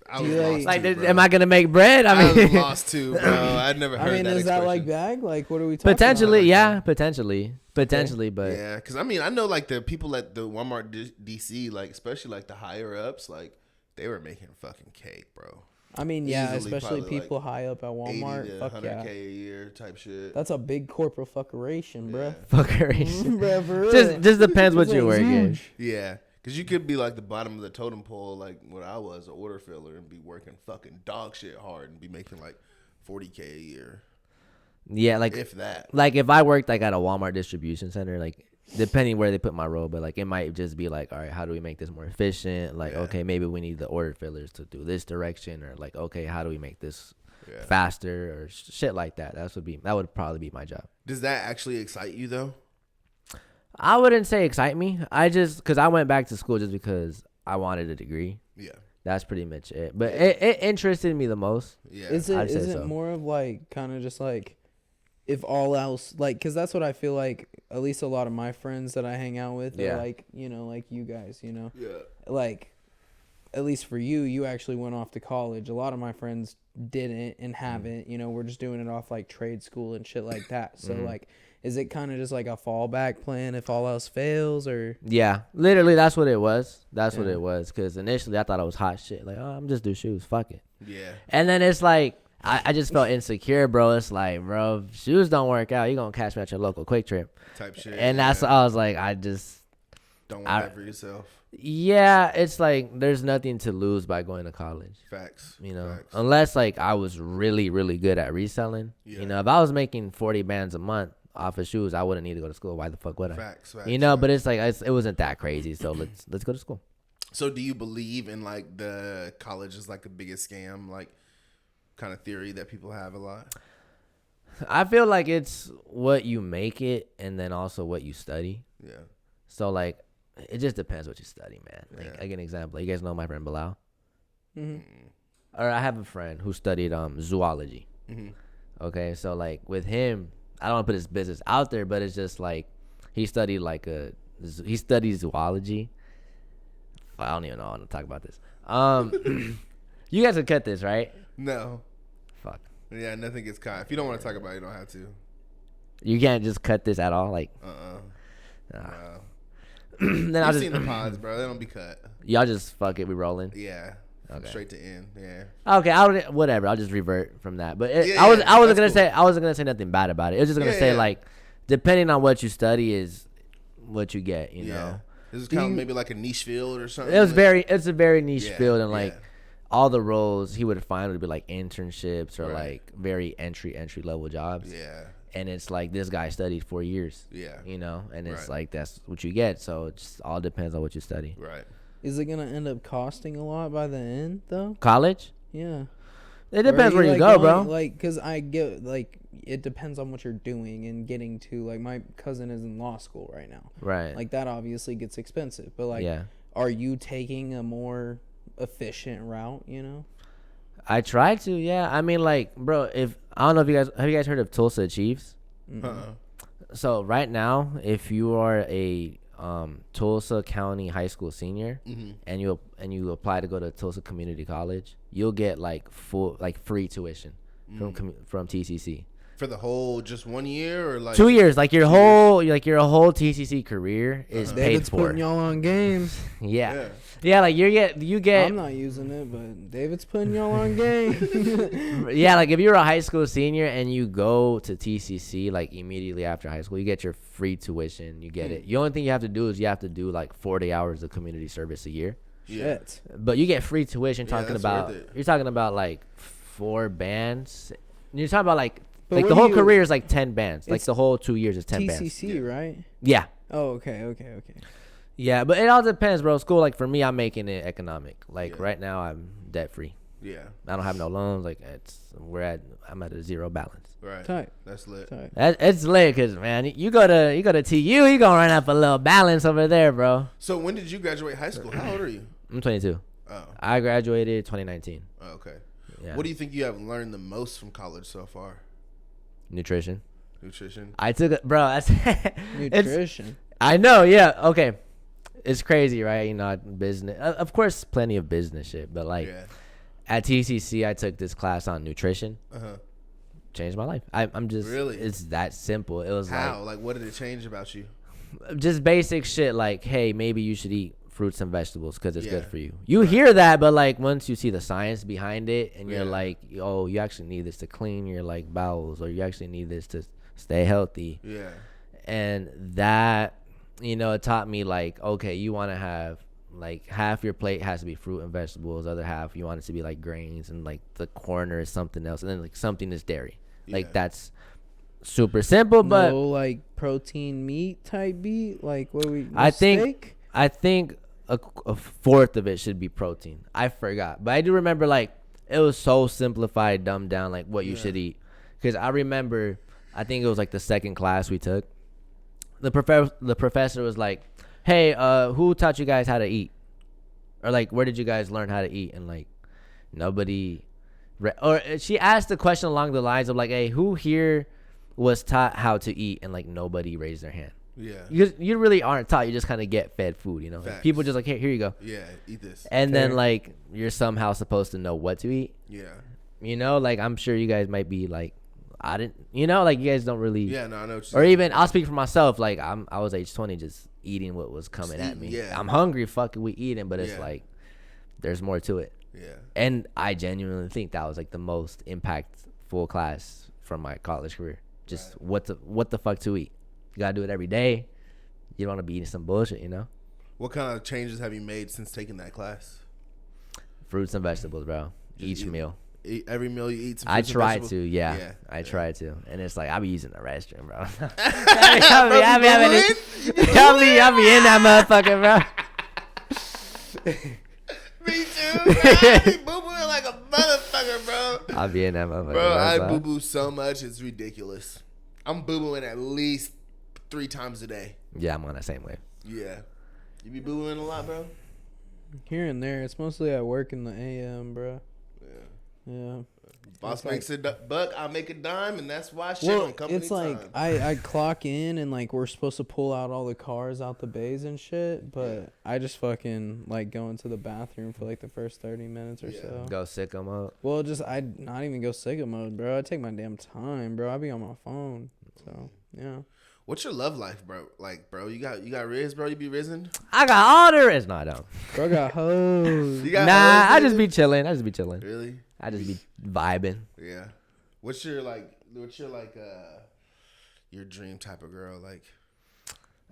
I do was you lost like too, bro. am I gonna make bread? I I was mean, lost too, bro. I'd never heard I mean, that is that like expression. bag? Like, what are we talking potentially, about? yeah, potentially, but Yeah, because I mean, I know like the people at the Walmart DC, like especially like the higher ups, like they were making fucking cake, bro. I mean, yeah, Easily especially probably, high high up at 80 Walmart. to Fuck 100K yeah. a year type shit. That's a big corporate fuckeration, bruh. fuckeration. Bruh, for real. Just depends what This you're thing's working. huge. Yeah, because you could be like the bottom of the totem pole, like what I was, an order filler, and be working fucking dog shit hard and be making like 40K a year, Yeah, like if that. like if I worked like at a Walmart distribution center, like depending where they put my role, but like it might just be like, all right, how do we make this more efficient? Like, Yeah. okay, maybe we need the order fillers to do this direction, or like, okay, how do we make this Yeah. faster or shit like that? That would probably be my job. Does that actually excite you though? I wouldn't say excite me. Because I went back to school just because I wanted a degree. Yeah, That's pretty much it. But it interested me the most. yeah. Is I'd say it so. more of like kind of just like if all else like because that's what I feel like at least a lot of my friends that I hang out with Yeah. are like like you guys Yeah. like at least for you actually went off to college. A lot of my friends didn't and haven't. We're just doing it off like trade school and shit like that. So like, is it kind of just like a fallback plan if all else fails or? Yeah, literally, that's what it was. That's what Yeah. it was. Because initially, I thought I was hot shit. Like, oh, I'm just do shoes. Fuck it. Yeah. And then it's like, I just felt insecure, bro. It's like, bro, if shoes don't work out, you're going to catch me at your local Quick Trip. Type shit. And that's, I was like, I just, don't want that for yourself. yeah, it's like, there's nothing to lose by going to college. Facts. Unless Facts. unless like I was really, really good at reselling. Yeah. If I was making 40 bands a month off of shoes, I wouldn't need to go to school. Why the fuck would I? Facts. Facts. But facts. it's like, it wasn't that crazy. So let's go to school. So do you believe in like the college is like the biggest scam, like kind of theory that people have a lot? I feel like it's what you make it and then also what you study. Yeah. So like it just depends what you study, man. Like Yeah. I give an example. You guys know my friend Bilal? Mm-hmm. Or I have a friend who studied zoology. Mm-hmm. Okay, so like with him, I don't want to put his business out there, but it's just like he studied zoology. I don't even know how to talk about this. You guys can cut this, right? No. Fuck. Yeah, nothing gets caught. If you don't want to talk about it, you don't have to. You can't just cut this at all. Like, No. then I'll I've just seen the pods, bro. They don't be cut. y'all just fuck it. We rolling. Yeah. Okay. Straight to end. Yeah. Okay, whatever. I'll just revert from that. But Yeah, I wasn't gonna that's cool. I wasn't gonna say nothing bad about it. I was just gonna Yeah, say yeah. like, depending on what you study is what you get. You Yeah. know, This is kind of maybe like a niche field or something. it's a very niche Yeah, field, and like yeah. all the roles he would find would be like internships or Right. like very entry level jobs. Yeah. And it's like this guy studied 4 years. Yeah. And it's Right. like that's what you get. So it just all depends on what you study. Right. Is it gonna end up costing a lot by the end though? College. Yeah. It depends where you like, go, going, bro. Like, cause I get like it depends on what you're doing and getting to. Like, my cousin is in law school right now. Right. Like that obviously gets expensive, but like, yeah. are you taking a more efficient route? I tried to, yeah. I mean, like, bro, if I don't know if you guys heard of Tulsa Chiefs? Uh-uh. So right now, if you are a Tulsa County high school senior Mm-hmm. and you apply to go to Tulsa Community College, you'll get like free tuition from TCC. For the whole just 1 year or like 2 years, like your whole TCC career is paid David's for. putting y'all on games. Yeah. Yeah, like you get I'm not using it, but David's putting y'all on game. yeah, like if you're a high school senior and you go to TCC like immediately after high school, you get your free tuition. You get it. The only thing you have to do is you have to do like 40 hours of community service a year. Yeah. Shit. But you get free tuition. Yeah, Talking that's about worth it. you're talking about like 4 bands. You're talking about like But the what whole do you- career is like 10 bands. Like It's the whole 2 years is 10 bands. TCC, right? Yeah. Oh, okay. Yeah, but it all depends, bro. School, like for me, I'm making it economic. Like Yeah. right now, I'm debt free. Yeah. I don't have no loans. Like I'm at a zero balance. Right. Tight. That's lit. Tight. It's lit, cause man, you go to TU, you gonna run up a little balance over there, bro. So when did you graduate high school? How old are you? I'm 22. Oh. I graduated 2019. Oh, okay. Yeah. What do you think you have learned the most from college so far? Nutrition. Nutrition. I took it, bro. That's Nutrition. I know. Yeah. Okay. It's crazy, right? You know, business. Of course, plenty of business shit, but like Yeah. at TCC, I took this class on nutrition. Uh-huh. Changed my life. I'm just Really? It's that simple. It was How? Like, what did it change about you? like just basic shit. Like, hey, maybe you should eat fruits and vegetables because it's good Yeah. for you. You hear that, but like once you see the science behind it, and you're Yeah. like, oh, you actually need this to clean your like bowels, or you actually need this to stay healthy. Yeah. And that, you know, it taught me like, okay, you want to have like half your plate has to be fruit and vegetables, other half you want it to be like grains, and like the corner is something else, and then like something is dairy. Yeah. Like that's super simple, but no, like protein meat type beat. Like what we? I think steak? I think a fourth of it should be protein. I forgot, but I do remember like it was so simplified, dumbed down, like what you should eat. Because I remember, I think it was like the second class we took. The professor was like, "Hey, who taught you guys how to eat?" Or like, "Where did you guys learn how to eat?" And like, nobody. Or she asked the question along the lines of like, "Hey, who here was taught how to eat?" And like nobody raised their hand. Yeah. You really aren't taught. You just kind of get fed food, you know. Like, Facts. people just like, here you go. Yeah. Eat this. And then Fair. like you're somehow supposed to know what to eat. Yeah. You know, like I'm sure you guys might be like, I didn't. You know, like you guys don't really. Yeah. No, I know. What Or even I'll speak for myself. Like I was age 20, just eating what was coming Just at me. eating, yeah. I'm hungry. Fuck it, we eating. But it's Yeah. like there's more to it. Yeah. And I genuinely think that was like the most impactful class from my college career. Just what the fuck to eat. You gotta do it every day. You don't want to be eating some bullshit, you know. What kind of changes have you made since taking that class? Fruits and vegetables, bro. Each eat- meal. Every meal you eat. Some I fruits and try vegetables? to, yeah. Yeah. I try to, and it's like I be using the restroom, bro. I be in that motherfucker, bro. Me too. Bro. I be boo-booing like a motherfucker, bro. I'll be in that motherfucker. Bro, I bro. boo-boo so much, it's ridiculous. I'm boo-booing at least 3 times a day. Yeah, I'm on the same wave. Yeah. You be boo-booing a lot, bro? Here and there. It's mostly at work in the AM, bro. Yeah. Yeah. Boss It's makes a buck, I make a dime, and that's why shit Well, on company it's like time. I clock in and like we're supposed to pull out all the cars out the bays and shit, but I just fucking like go into the bathroom for like the first 30 minutes or Yeah. so. Go sicko mode. Well, just I not even go sicko mode, bro. I take my damn time, bro. I be on my phone, so yeah. What's your love life, bro? Like, bro, you got Rizz, bro? You be rizzing? I got all the rest. No, I don't. Bro got hoes. You got Nah, hoes, I just nigga? be chilling. I just be chilling. Really? I just be vibing. Yeah. What's your your dream type of girl? Like,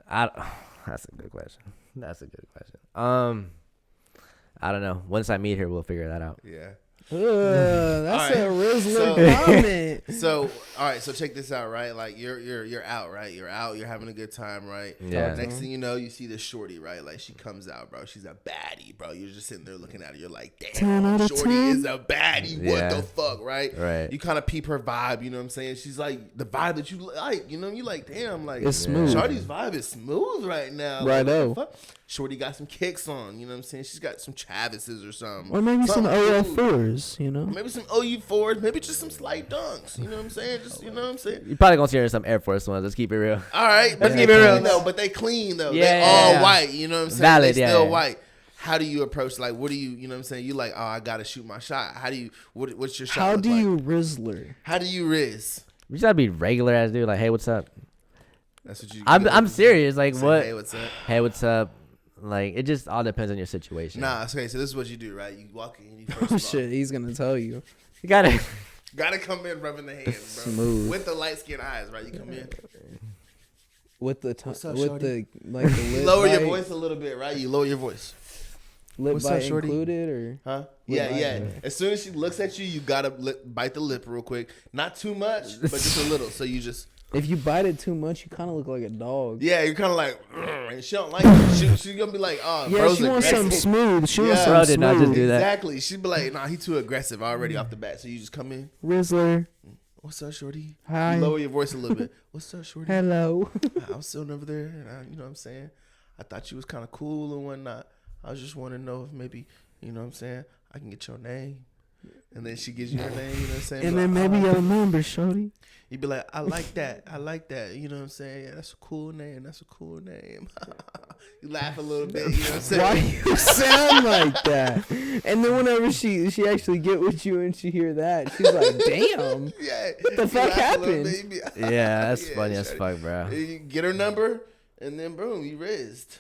That's a good question. I don't know. Once I meet her, we'll figure that out. yeah. That's All a right. Rizzler So- comment. So, all right. So check this out, right? Like you're out, right? You're out. You're having a good time, right? Yeah. Next thing you know, you see this shorty, right? Like she comes out, bro. She's a baddie, bro. You're just sitting there looking at her. You're like, 10 damn, out of shorty 10. is a baddie. What Yeah. the fuck, right? Right. You kind of peep her vibe. You know what I'm saying? She's like the vibe that you like. You know, you like, damn, like It's smooth. Shorty's vibe is smooth right now. Righto. Like, what the fuck? Shorty got some kicks on. You know what I'm saying? She's got some Chavises or something. Or maybe some Something cool. OL4s, you know? Maybe some OU4s, maybe just some slight dunks. You know what I'm saying? Just, you know what I'm saying? You probably gonna see her in some Air Force Ones. Let's keep it real. All right, but Let's they keep it real. clean though. But they clean though. They Yeah. all white. You know what I'm saying? Valid, They yeah, still yeah. white. How do you approach? Like, what do you? You know what I'm saying? You like, oh, I gotta shoot my shot. How do you? What's your shot? How look do like? you Rizzler? How do you Rizz? You just gotta be regular ass dude. Like, hey, what's up? That's what you. I'm serious. Like, Say, what? Hey, what's up? Hey, what's up? Like, it just all depends on your situation. Nah, okay. So this is what you do, right? You walk in. You first Oh of all, shit, he's gonna tell you. You gotta. gotta come in rubbing the hands, bro. Smooth. With the light skinned eyes, right? You come in. With the What's up, with shorty? the like the You lid lower your light. voice a little bit, right? You lower your voice. Lip What's bite up, shorty? included, or Huh? Lip Yeah. bite. As soon as she looks at you, you gotta bite the lip real quick. Not too much, but just a little. So you just. if you bite it too much, you kind of look like a dog. Yeah, you're kind of like, and she don't like it. She's gonna be like, oh, Yeah, bro's she wants aggressive. something smooth. She wants Yeah. something Bro did not smooth. just do that. Exactly. She'd be like, nah, he too aggressive already off the bat. So you just come in. Rizzler, What's up, shorty? Hi. You lower your voice a little bit. What's up, shorty? hello. I was sitting over there, and you know what I'm saying? I thought you was kind of cool and whatnot. I was just wanting to know if maybe, you know what I'm saying, I can get your name. And then she gives you her name, you know what I'm saying? And Be then like, maybe "Oh." your number, shorty. You'd be like, I like that. I like that. You know what I'm saying? Yeah, that's a cool name. That's a cool name. You laugh a little bit, you know what I'm saying? Why you sound like that? And then whenever she actually get with you and she hear that, she's like, damn. Yeah. What the You fuck laugh a little happened? bit, you be- Yeah, that's Yeah, funny as shorty. fuck, bro. You get her number, and then boom, you rizzed.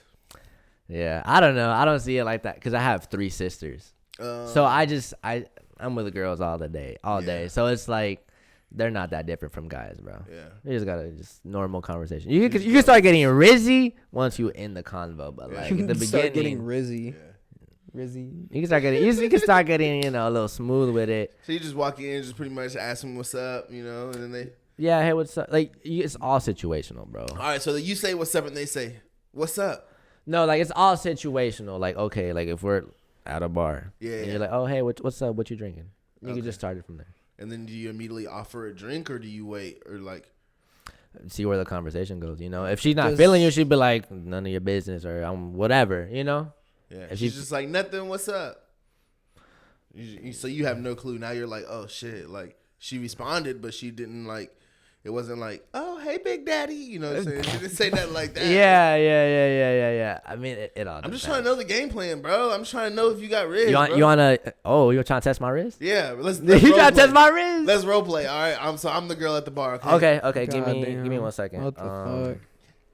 Yeah, I don't know. I don't see it like that because I have 3 sisters. So I'm with the girls all day. So it's like they're not that different from guys, bro. Yeah. You just gotta normal conversation. You can start getting rizzy once you in the convo, but like You at the can start getting beginning, rizzy. Rizzy. you can start getting a little smooth with it. So you just walk in, just pretty much ask them what's up, you know, and then they. Yeah, hey, what's up? Like it's all situational, bro. All right, so you say what's up, and they say what's up. No, like it's all situational. Like okay, like if we're at a bar, Yeah, and yeah. you're like, oh hey, what's up? What you drinking? You Okay. can just start it from there. And then do you immediately offer a drink, or do you wait, or like? See where the conversation goes. You know, if she's not Just- feeling you, she'd be like, none of your business, or whatever. You know. Yeah, If she's she- just like nothing. What's up? So you have no clue. Now you're like, oh shit! Like she responded, but she didn't like. It wasn't like, oh hey big daddy, you know what I'm saying? She didn't say nothing like that. Yeah. I mean, it all. I'm just trying to know the game plan, bro. I'm just trying to know if you got Rizz. You wanna? Oh, you're trying to test my wrist? Yeah, let's You role trying to test play. my wrist? Let's role play. All right, I'm the girl at the bar. Okay. Okay. Give me Goddamn. 1 second. What the fuck?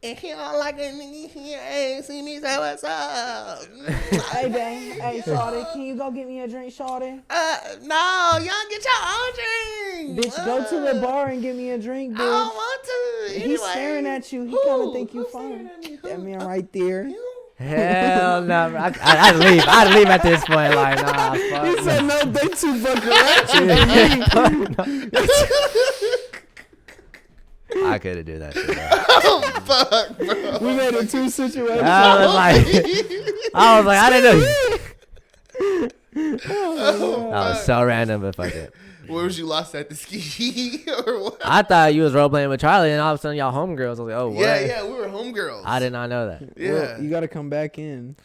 And he don't like a nigga here ain't see me say what's up. Hey, babe. Hey, shawty. Can you go get me a drink, shawty? No, y'all get your own drink. Bitch, go to the bar and get me a drink, I bitch. don't want to. He's Anyway. staring at you. He Who? kind of think you Who's staring fine. at me? That Who? man right there. You? Hell no, bro. I'd leave. I'd leave at this point. Like, nah, fuck. He said no, they too fucking ratchet. I couldn't do that shit, bro. Oh, fuck, bro. We made it 2 situations. I was like, I didn't know. That was so random, but fuck it. Where was you lost at the ski or what? I thought you was role playing with Charlie, and all of a sudden y'all homegirls. I was like, oh, what? Yeah, we were homegirls. I did not know that. Yeah. Well, you gotta come back in.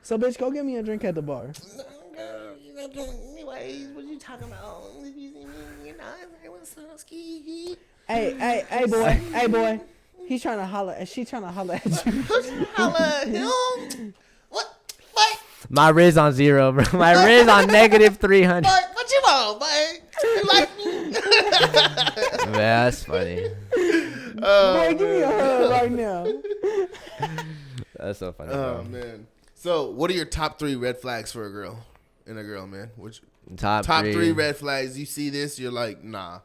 So, bitch, go get me a drink at the bar. Anyways, what you talking about? If you see me, you know, what's up, ski? Hey, boy. He's trying to holler. She trying to holler at you. Holla, him. What? My Rizz on 0, bro. My Rizz on -300. What you want, boy? You like me? Man, that's funny. Boy, give me a hug right now. That's so funny, Oh bro. man. So, what are your top 3 red flags for a girl? Man, which Top top three. 3 red flags? You see this, you're like, nah,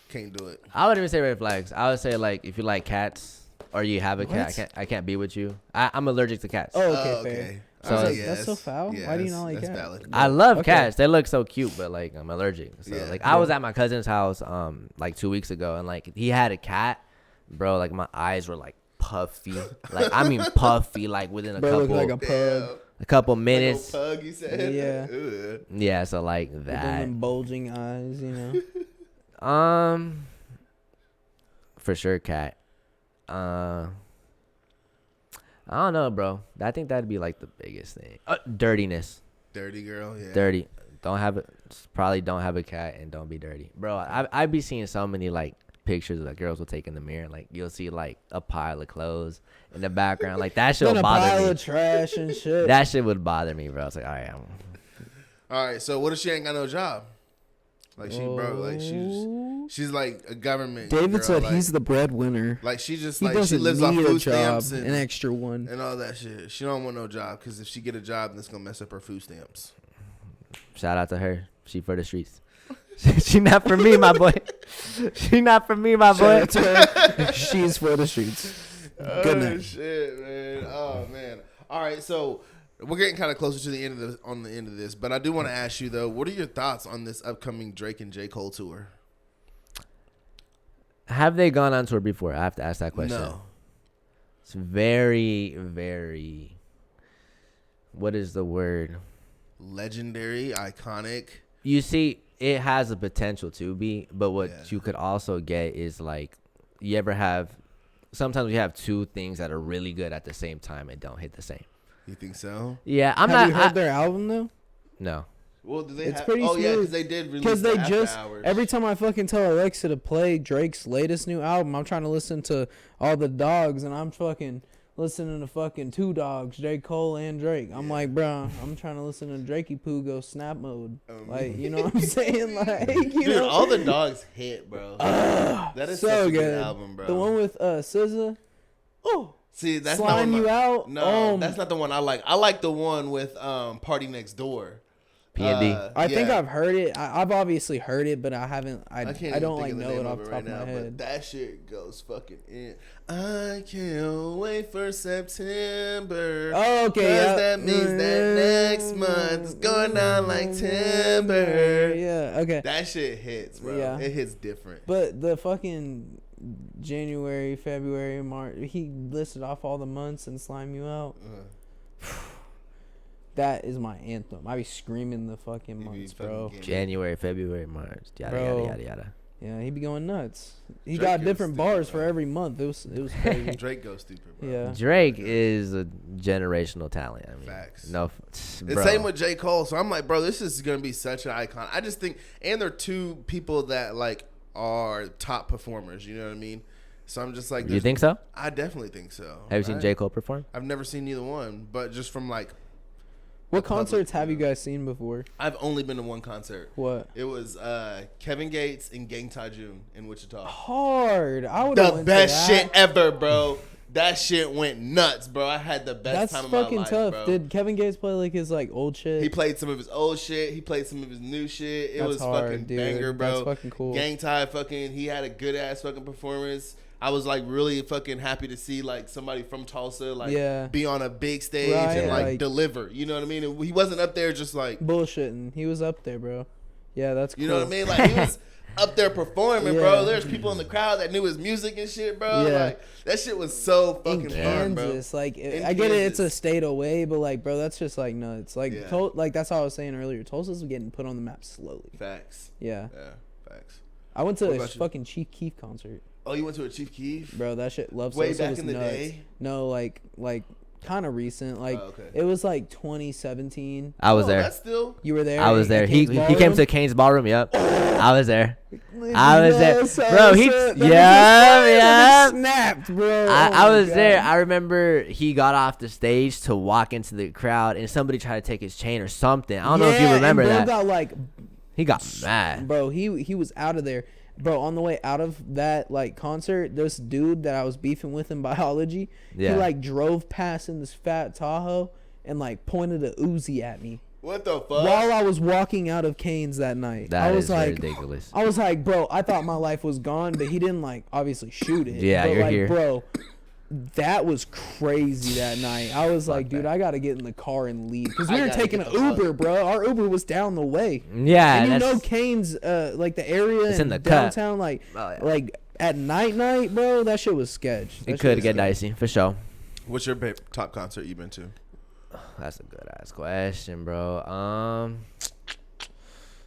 can't do it. I wouldn't even say red flags. I would say like if you like cats or you have a cat, I can't be with you. I'm allergic to cats. Oh, okay, fair. So Alright, that's so foul. Why do you not like that's cats? valid. I love Okay. cats. They look so cute, but like I'm allergic. So Yeah. like I was at my cousin's house like 2 weeks ago, and like he had a cat, bro. Like my eyes were like puffy. Like I mean puffy. Like within a Bro, look couple like a pug. couple Like minutes. a pug, you said? Yeah. Ugh. Yeah. So like With that. them bulging eyes, you know. For sure, cat. I don't know, bro. I think that'd be like the biggest thing. Dirtiness. Dirty girl, yeah. Dirty. Probably don't have a cat and don't be dirty, bro. I be seeing so many like pictures that girls will take in the mirror. Like you'll see like a pile of clothes in the background. Like that shit Then would a bother pile me. of trash and shit. That shit would bother me, bro. It's like, all right, All right, so what if she ain't got no job? Like she broke, like she's like a government. David girl, said like, he's the breadwinner. like she just He like she doesn't lives off need a food job, stamps an extra one. and all that shit. She don't want no job because if she get a job, that's gonna mess up her food stamps. shout out to her. She for the streets. She not for me, my boy. She not for me, my boy. Shout out to her. She's for the streets. Good Oh night. shit, man. Oh man. All right, so We're getting kind of closer to the end of this, but I do want to ask you though, what are your thoughts on this upcoming Drake and J. Cole tour? Have they gone on tour before? I have to ask that question. No. It's very, very. What is the word? Legendary, iconic. You see, it has the potential to be, but what you could also get is like, you ever have. Sometimes we have two things that are really good at the same time and don't hit the same. You think so? Yeah, Have you heard their album though? No. Well, do they It's have? pretty Oh yeah, smooth. because they did release. Because they the just After Hours. every time I fucking tell Alexa to play Drake's latest new album, I'm trying to listen to all the dogs, and I'm fucking listening to fucking two dogs, J. Cole and Drake. I'm like, bro, I'm trying to listen to Drakey Poo go snap mode. Like, you know what I'm saying? Like, you Dude, know, all the dogs hit, bro. That is so such a good. good album, bro. The one with SZA. Oh, See, that's Slime not You Out. No, that's not the one I like. I like the one with Party Next Door. P&D. I think yeah. I've heard it. I've obviously heard it, but I haven't. I can't even don't think like of the know name it off of the it top right of my now, head. but that shit goes fucking in. I can't wait for September. Oh, okay, 'Cause yeah. that means that next month is going down like timber. Yeah, okay. That shit hits, bro. Yeah. It hits different. But the fucking January, February, March, he listed off all the months and Slime You Out. That is my anthem. I be screaming the fucking You be months, fucking bro. getting- January, February, March. Yada, Bro. yada, yada, yada. Yeah, he be going nuts. He Drake got goes different stupid, bars bro. for every month. It was crazy. Drake goes stupid, bro. Yeah. Drake is a generational talent. I mean, Facts. no, The bro. same with J. Cole. So I'm like, bro, this is gonna be such an icon. I just think, and they're two people that like are top performers. You know what I mean? So I'm just like, You think so? I definitely think so. Have you seen J. Cole perform? I've never seen neither one, but just from like, What the public, concerts have you you know. guys seen before? I've only been to one concert. What? It was Kevin Gates and Gang June in Wichita. Hard. I would The best shit ever, bro. That shit went nuts, bro. I had the best That's time of my fucking life, tough. bro. Did Kevin Gates play like his like old shit? He played some of his old shit. He played some of his new shit. It That's was hard, fucking dude. banger, bro. That's fucking cool. Gang Tie fucking, he had a good ass fucking performance. I was like really fucking happy to see like somebody from Tulsa like Yeah. be on a big stage Right, and like like- deliver. You know what I mean? And he wasn't up there just like, Bullshitting. He was up there, bro. Yeah, that's cool. you know what I mean? Like he was up there performing, Yeah. bro. There's people in the crowd that knew his music and shit, bro. Yeah. Like that shit was so In fucking fun, bro. Kansas, like In I get it, it's a Kansas. state away, but like, bro, that's just like nuts. Like, Yeah. like that's how I was saying earlier. Tulsa's getting put on the map slowly. Facts. Yeah, Yeah, facts. I went to What a about you? fucking Chief Keef concert, Oh, you went to a Chief Keef? bro. That shit, Love Way Sosa back was in the nuts. day? No, like kind of recent. Like Oh, okay. it was like 2017. I was Oh, there. That's still. You were there. I was at there. He Kane's came Ballroom? to Kane's Ballroom. Yep. I was there. Love I was there. Sosa. Bro, he- That nigga yeah. snapped, bro. I Oh my was there. God. I remember he got off the stage to walk into the crowd, and somebody tried to take his chain or something. I don't know if you Yeah, remember and bro that. Got like, He got mad. bro, he was out of there, bro. On the way out of that like concert, this dude that I was beefing with in biology, Yeah. he like drove past in this fat Tahoe and like pointed a Uzi at me What the fuck? while I was walking out of Cane's that night. That I was is like, ridiculous. I was like, bro, I thought my life was gone, but he didn't like obviously shoot it. Yeah, but, you're like, here. bro. That was crazy that night. I was like, dude, that. I gotta get in the car and leave because we I were gotta taking get an the fuck- Uber, bro. Our Uber was down the way. Yeah, And you that's know Kane's like the area It's in the cut. downtown, like Oh, yeah. like at night, bro. That shit was sketch. That it shit could was get sketch. dicey for sure. What's your top concert you've been to? That's a good ass question, bro.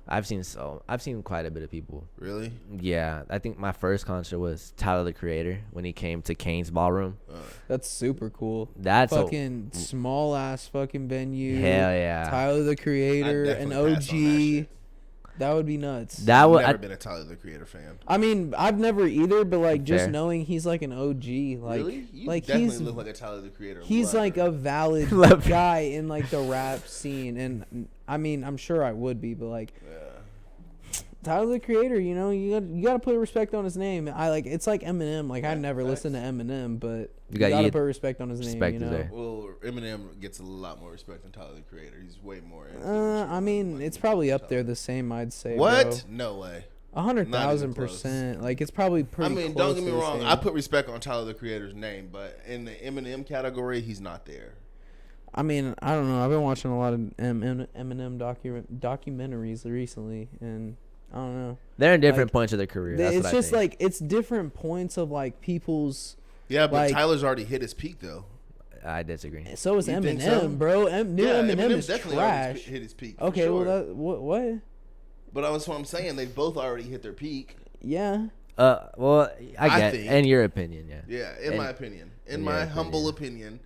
I've seen quite a bit of people. Really? Yeah, I think my first concert was Tyler the Creator when he came to Kane's Ballroom. That's super cool. That's a Fucking small ass fucking venue. hell yeah. Tyler the Creator, I'd an definitely pass on that OG. shit. That would be nuts. That I've was never been a Tyler the Creator fan. I mean, I've never either, but like just Fair. knowing he's like an OG, like Really? You like definitely he's look like a Tyler the Creator. he's lover. like a valid Lover. guy in like the rap scene, and I mean, I'm sure I would be, but like Yeah. Tyler the Creator, you know, you gotta put respect on his name. I like it's like Eminem. Like I Yeah, never facts. listened to Eminem, but You you got- gotta you- put respect on his name. respect You is know. there. Well, Eminem gets a lot more respect than Tyler the Creator. He's way more. influential. I mean, Like, it's probably up there Tyler. the same. I'd say. What? No way. 100,000%. Like it's probably I pretty. mean, close don't get to me the wrong. same. I put respect on Tyler the Creator's name, but in the Eminem category, he's not there. I mean, I don't know. I've been watching a lot of Eminem documentaries recently, and I don't know. They're in different Like, points of their career. That's It's what I just think. like it's different points of like people's. Yeah, but like, Tyler's already hit his peak though. I disagree. So is You think Eminem, so? bro. New Eminem is definitely already trash. hit his peak. Okay, for well sure. that what? But that's what I'm saying. They both already hit their peak. Yeah. Well, I I get think- in your opinion, yeah. Yeah, in my opinion. In in my your humble opinion.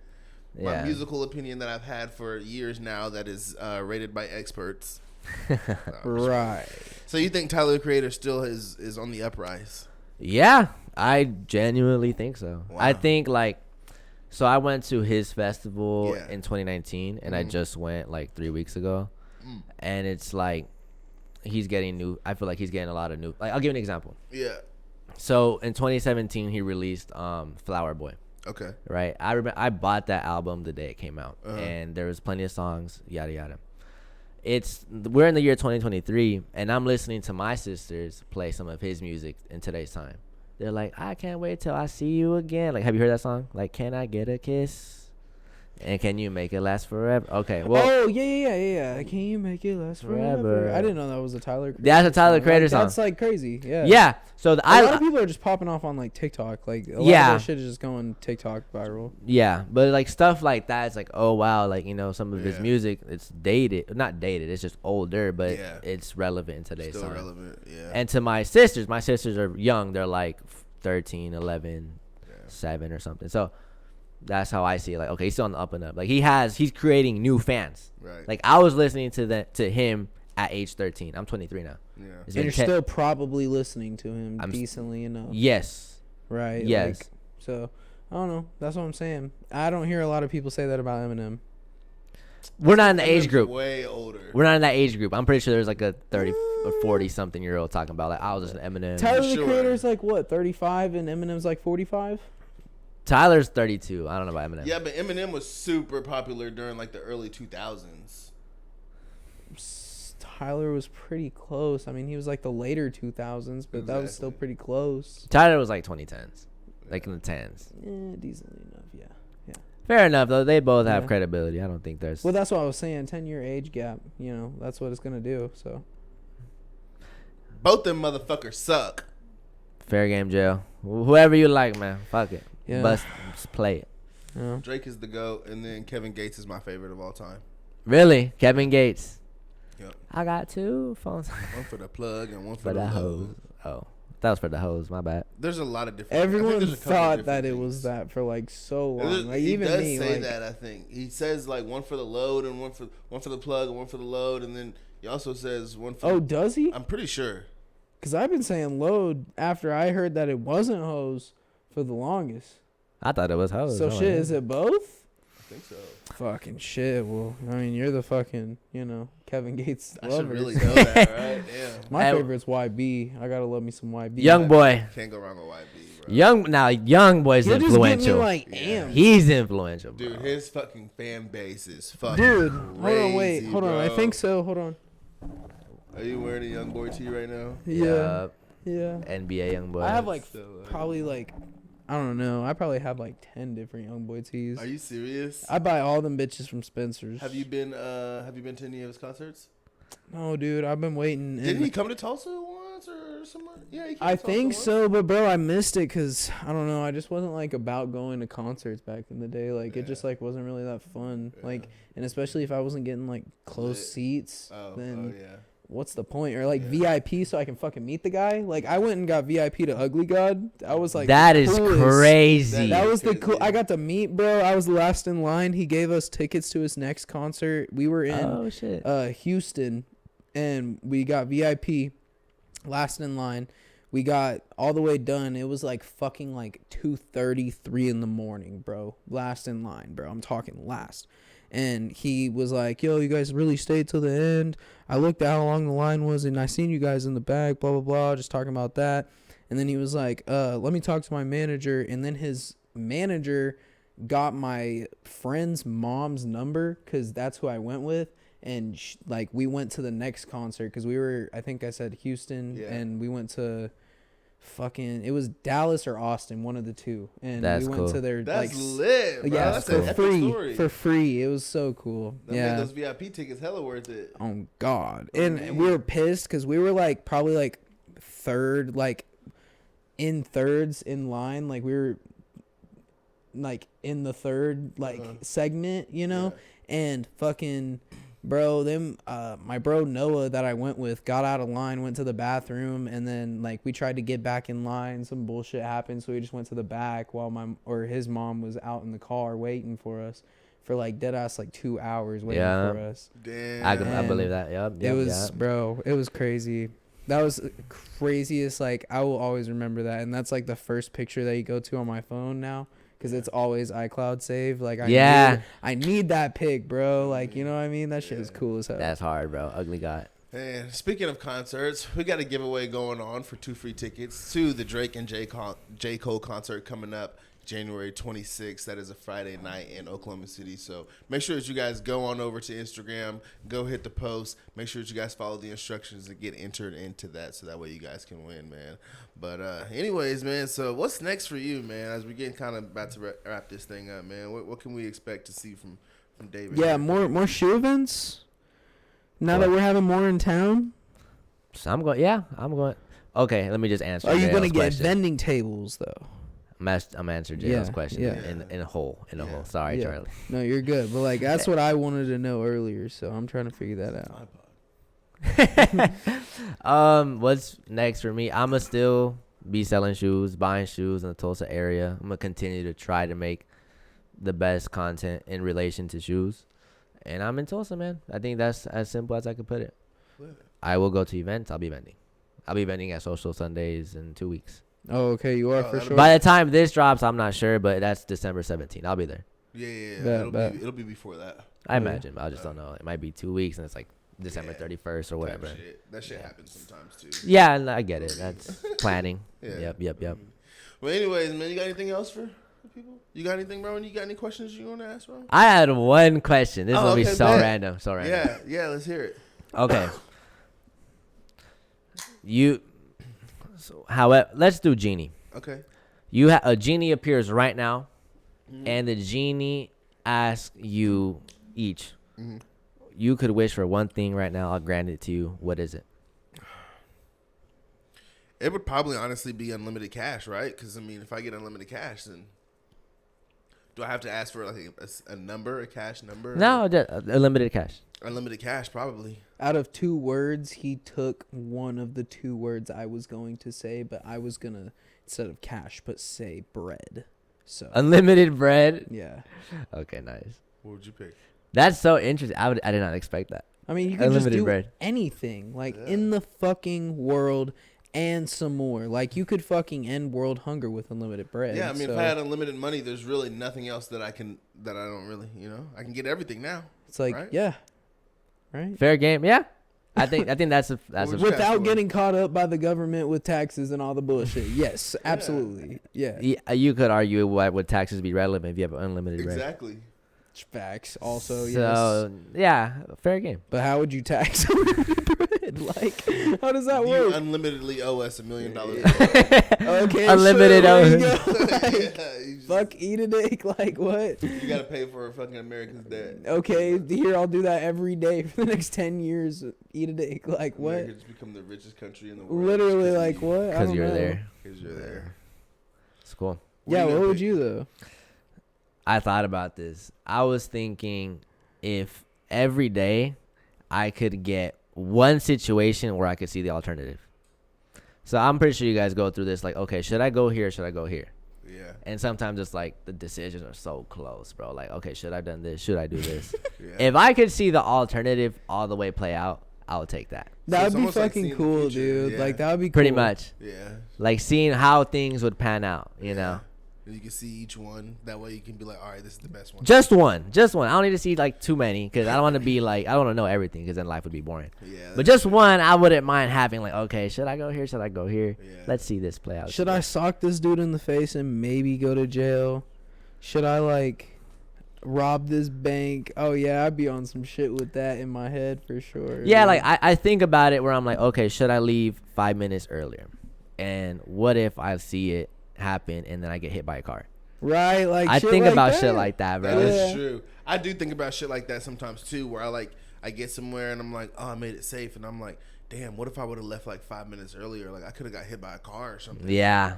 My Yeah. musical opinion that I've had for years now that is rated by experts. Right. So you think Tyler the Creator still is on the uprise? Yeah, I genuinely think so. Wow. I think like, so I went to his festival Yeah. in 2019, and I just went like 3 weeks ago, and it's like he's getting new. I feel like he's getting a lot of new. Like, I'll give you an example. Yeah. So in 2017, he released Flower Boy. Okay. Right. I remember I bought that album the day it came out, and there was plenty of songs, yada yada. We're in the year 2023, and I'm listening to my sisters play some of his music in today's time. They're like, I can't wait till I see you again. Like, have you heard that song? Like, can I get a kiss? And can you make it last forever? Okay, well, Oh yeah. Can you make it last forever? Forever. I didn't know that was a Tyler. That's a Tyler Creator Like, song. That's like crazy. Yeah. Yeah. So A lot of people are just popping off on like TikTok. Like a lot Yeah. of that shit is just going TikTok viral. yeah, but like stuff like that, it's like, oh wow, like, you know, some of his Yeah. music, it's dated, not dated, it's just older, but Yeah. it's relevant in today's Still time. relevant. Yeah. And to my sisters are young. They're like 13, 11, 7 or something. So that's how I see it. Like, okay, he's still on the up and up. Like, he's creating new fans. Right. Like, I was listening to him at age 13. I'm 23 now. Yeah. It's And been you're 10 still probably listening to him I'm s- decently enough. Yes. Right. Yes. Like, so I don't know. That's what I'm saying. I don't hear a lot of people say that about Eminem. We're not in the Eminem's age group. Way older. We're not in that age group. I'm pretty sure there's like a 30 or 40 something year old talking about like, I was just an Eminem. Tyler the sure. Creator's like what, 35, and Eminem's like 45. Tyler's 32. I don't know about Eminem. Yeah, but Eminem was super popular during like the early 2000s. Tyler was pretty close. I mean, he was like the later 2000s, but that was still Exactly. pretty close. Tyler was like 2010s. Like in the 10s. Decently enough, yeah. Fair enough, though. They both have Yeah. credibility. I don't think there's... Well, that's what I was saying. 10-year age gap. You know, that's what it's gonna do. So Both them motherfuckers suck. Fair game, jail. Whoever you like, man. Fuck it. Yeah. Just play it. yeah. Drake is the GOAT, and then Kevin Gates is my favorite of all time. Really? Kevin Gates. Yep. I got 2 phones. One for the plug and one for For the the hose. hose. Oh. That was for the hose. My bad. There's a lot of different. I think Everyone there's a couple thought different that it things. was that for like so There's- long. Like he even does me, say like, that. I think he says like one for the load and one for the plug and one for the load, and then he also says one for. oh, does he? I'm pretty sure. Because I've been saying load after I heard that it wasn't hose for the longest. I thought it was hose. So I'm shit, like, is it both? I think so. Fucking shit. Well, I mean, you're the fucking, Kevin Gates I should lover. really so- know that, right? Damn. My Hey, favorite's YB. I gotta love me some YB. Young boy. Can't go wrong with YB, bro. Young boy's He'll just get me influential. like Yeah. amped. He's influential, bro. Dude, his fucking fan base is fucking Dude, crazy, hold on. I bro. think so. Hold on. Are you wearing a young boy tee right now? Yeah. Yeah. NBA young boy. I have like So, probably like, I don't know. I probably have like 10 different young boy tees. Are you serious? I buy all them bitches from Spencer's. Have you been to any of his concerts? No, dude. I've been waiting. Didn't and he come to Tulsa once or somewhere? Yeah, he came I to Tulsa think once. so, but bro, I missed it because I don't know. I just wasn't like about going to concerts back in the day. Like it just like wasn't really that fun. Like, and especially if I wasn't getting like close Lit. seats, Oh, then yeah. what's the point? Or like VIP so I can fucking meet the guy. Like I went and got VIP to Ugly God. I was like, that is coolest. crazy. That was the Crazy. cool. I got to meet, bro. I was last in line. He gave us tickets to his next concert. We were in oh shit. Houston, and we got VIP, last in line. We got all the way done. It was like fucking like 2:30, 3 in the morning, bro. Last in line, bro. I'm talking last. And he was like, yo, you guys really stayed till the end. I looked at how long the line was, and I seen you guys in the back, blah, blah, blah, just talking about that. And then he was like, let me talk to my manager. And then his manager got my friend's mom's number because that's who I went with. And like we went to the next concert because we were, I think I said Houston, Yeah. and we went to fucking, it was Dallas or Austin, one of the two, and That's we went cool. to their That's like lit, bro. yeah, That's for an epic free, story. for free. It was so cool. That yeah, made those VIP tickets hella worth it. oh god, Oh, and man. we were pissed because we were like probably like third, like in thirds in line, like we were like in the third like segment, you know, and fucking bro, my bro Noah that I went with got out of line, went to the bathroom, and then like we tried to get back in line, some bullshit happened, so we just went to the back while his mom was out in the car waiting for us for like dead ass like 2 hours waiting Yeah. for us. Damn. I And believe that. Yep. It was bro, it was crazy. That was craziest. Like I will always remember that, and that's like the first picture that you go to on my phone now, because it's always iCloud saved. Like I need that pic, bro. Like, you know what I mean? That shit is cool as hell. That's hard, bro. Ugly God. And speaking of concerts, we got a giveaway going on for 2 free tickets to the Drake and J. Cole concert coming up January 26th. That is a Friday night in Oklahoma City. So make sure that you guys go on over to Instagram, go hit the post. Make sure that you guys follow the instructions and get entered into that, so that way you guys can win, man. But anyways, man, so what's next for you, man, as we're getting kind of about to wrap this thing up, man? What can we expect to see from David? Yeah, more shoe events. Now that we're having more in town, So I'm going. Yeah, I'm going. Okay, let me just answer. are you going to JL's get question. vending tables though? I'm answering JL's Yeah, question yeah. in a hole. Sorry, Yeah. Charlie. No, you're good. But like that's what I wanted to know earlier, so I'm trying to figure that out. What's next for me? I'ma still be selling shoes, buying shoes in the Tulsa area. I'm gonna continue to try to make the best content in relation to shoes, and I'm in Tulsa, man. I think that's as simple as I could put it. I will go to events. I'll be vending. I'll be vending at Social Sundays in 2 weeks. Oh, okay, you are for sure. By the time this drops, I'm not sure, but that's December 17th. I'll be there. Yeah. It'll be before that. I imagine, but I just don't know. It might be 2 weeks, and it's like December 31st or whatever. That shit happens sometimes too. Yeah, and I get it. That's planning. Yeah. Yep. Well, anyways, man, you got anything else for people? You got anything, bro? You got any questions you want to ask, bro? I had one question. This is gonna be okay, so bet. random. So random. Yeah, let's hear it. Okay. However, let's do genie. Okay. A genie appears right now, and the genie asks you each. You could wish for one thing right now. I'll grant it to you. What is it? It would probably honestly be unlimited cash, right? Because I mean, if I get unlimited cash, then do I have to ask for like a number, a cash number? No, just unlimited cash. Unlimited cash, probably. Out of 2 words, he took one of the 2 words I was going to say, but I was gonna, instead of cash, but say bread. So Unlimited bread. yeah. Okay, nice. What would you pick? That's so interesting. I did not expect that. I mean, you can just Unlimited do bread. anything, like in the fucking world, and some more. Like you could fucking end world hunger with unlimited bread. Yeah, I mean, so if I had unlimited money, there's really nothing else that I don't really, I can get everything now. it's like, right? yeah, right. Fair game. Yeah. I think that's a would you Without ask for? getting caught up by the government with taxes and all the bullshit. Yes, absolutely. Yeah. you could argue why would taxes be relevant if you have unlimited bread. Exactly. Facts. Also, yes. So yeah, fair game. But how would you tax unlimited bread? Like, how does that You work? unlimitedly owe us $1 million. Okay, Unlimited. Sure, there you go. Yeah, you just- Fuck, eat a dick. Like what? You gotta pay for fucking America's debt. Okay, here I'll do that every day for the next 10 years. Eat a dick. Like what? America just become the richest country in the world. Literally, like what? I Because don't you're know. there. Because you're there. It's cool. Yeah, you what gonna would pick? you though? I thought about this. I was thinking if every day I could get one situation where I could see the alternative. So I'm pretty sure you guys go through this. Like, okay, should I go here? Should I go here? Yeah. And sometimes it's like the decisions are so close, bro. Like, okay, should I have done this? Should I do this? Yeah. If I could see the alternative all the way play out, I would take that. That it's would be almost like fucking seeing the cool, future, dude. yeah. Like that would be cool. Pretty much. Yeah. Like seeing how things would pan out, you know? And you can see each one. That way you can be like, all right, this is the best one. Just one. I don't need to see like too many because I don't want to be like, I don't want to know everything because then life would be boring. Yeah. But just one, I wouldn't mind having like, okay, should I go here? Should I go here? Yeah. Let's see this play out. Should I sock this dude in the face and maybe go to jail? Should I like rob this bank? Oh yeah, I'd be on some shit with that in my head for sure. Yeah, like I think about it where I'm like, okay, should I leave 5 minutes earlier? And what if I see it happen and then I get hit by a car? Right, like I shit think like about that. shit like that, That bro. is true. I do think about shit like that sometimes too, where I get somewhere and I'm like, oh, I made it safe, and I'm like, damn, what if I would have left like 5 minutes earlier? Like I could have got hit by a car or something. Yeah,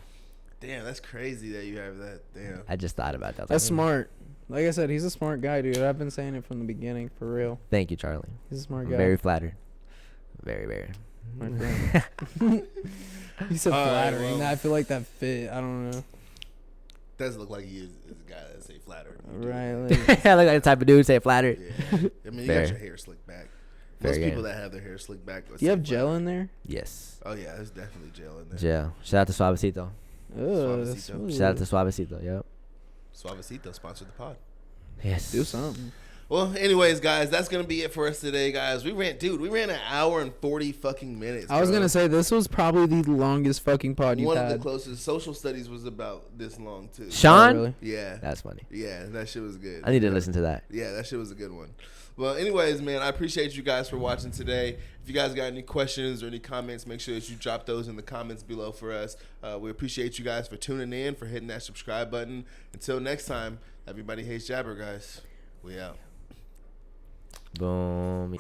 Damn, that's crazy that you have that. Damn. I just thought about that. That's smart. Like I said, he's a smart guy, dude. I've been saying it from the beginning, for real. Thank you, Charlie. He's a smart I'm guy. very flattered. Very, very. My friend. He said All right, flattering. well. I feel like that fit. I don't know. Does look like he is a guy that's say flattered. Right. I look like the type of dude say flattered. Yeah. I mean, you Fair. got your hair slicked back. Fair Most game. people that have their hair slicked back. Do you have gel in there? Yes. Oh yeah, there's definitely gel in there. Gel. Shout out to Suavecito. Ugh, Suavecito. Shout out to Suavecito. Yep. Suavecito sponsored the pod. Yes. Do something. Well, anyways, guys, that's gonna be it for us today, guys. We ran an hour and 40 fucking minutes. I was bro. gonna say this was probably the longest fucking pod you've One of had. the closest. Social studies was about this long too. Sean? Oh, really? Yeah, That's funny. yeah, that shit was good. I need to listen to that. Yeah, that shit was a good one. Well, anyways, man, I appreciate you guys for watching today. If you guys got any questions or any comments, make sure that you drop those in the comments below for us. We appreciate you guys for tuning in, for hitting that subscribe button. Until next time, everybody hates Jabber, guys. We out. Boom.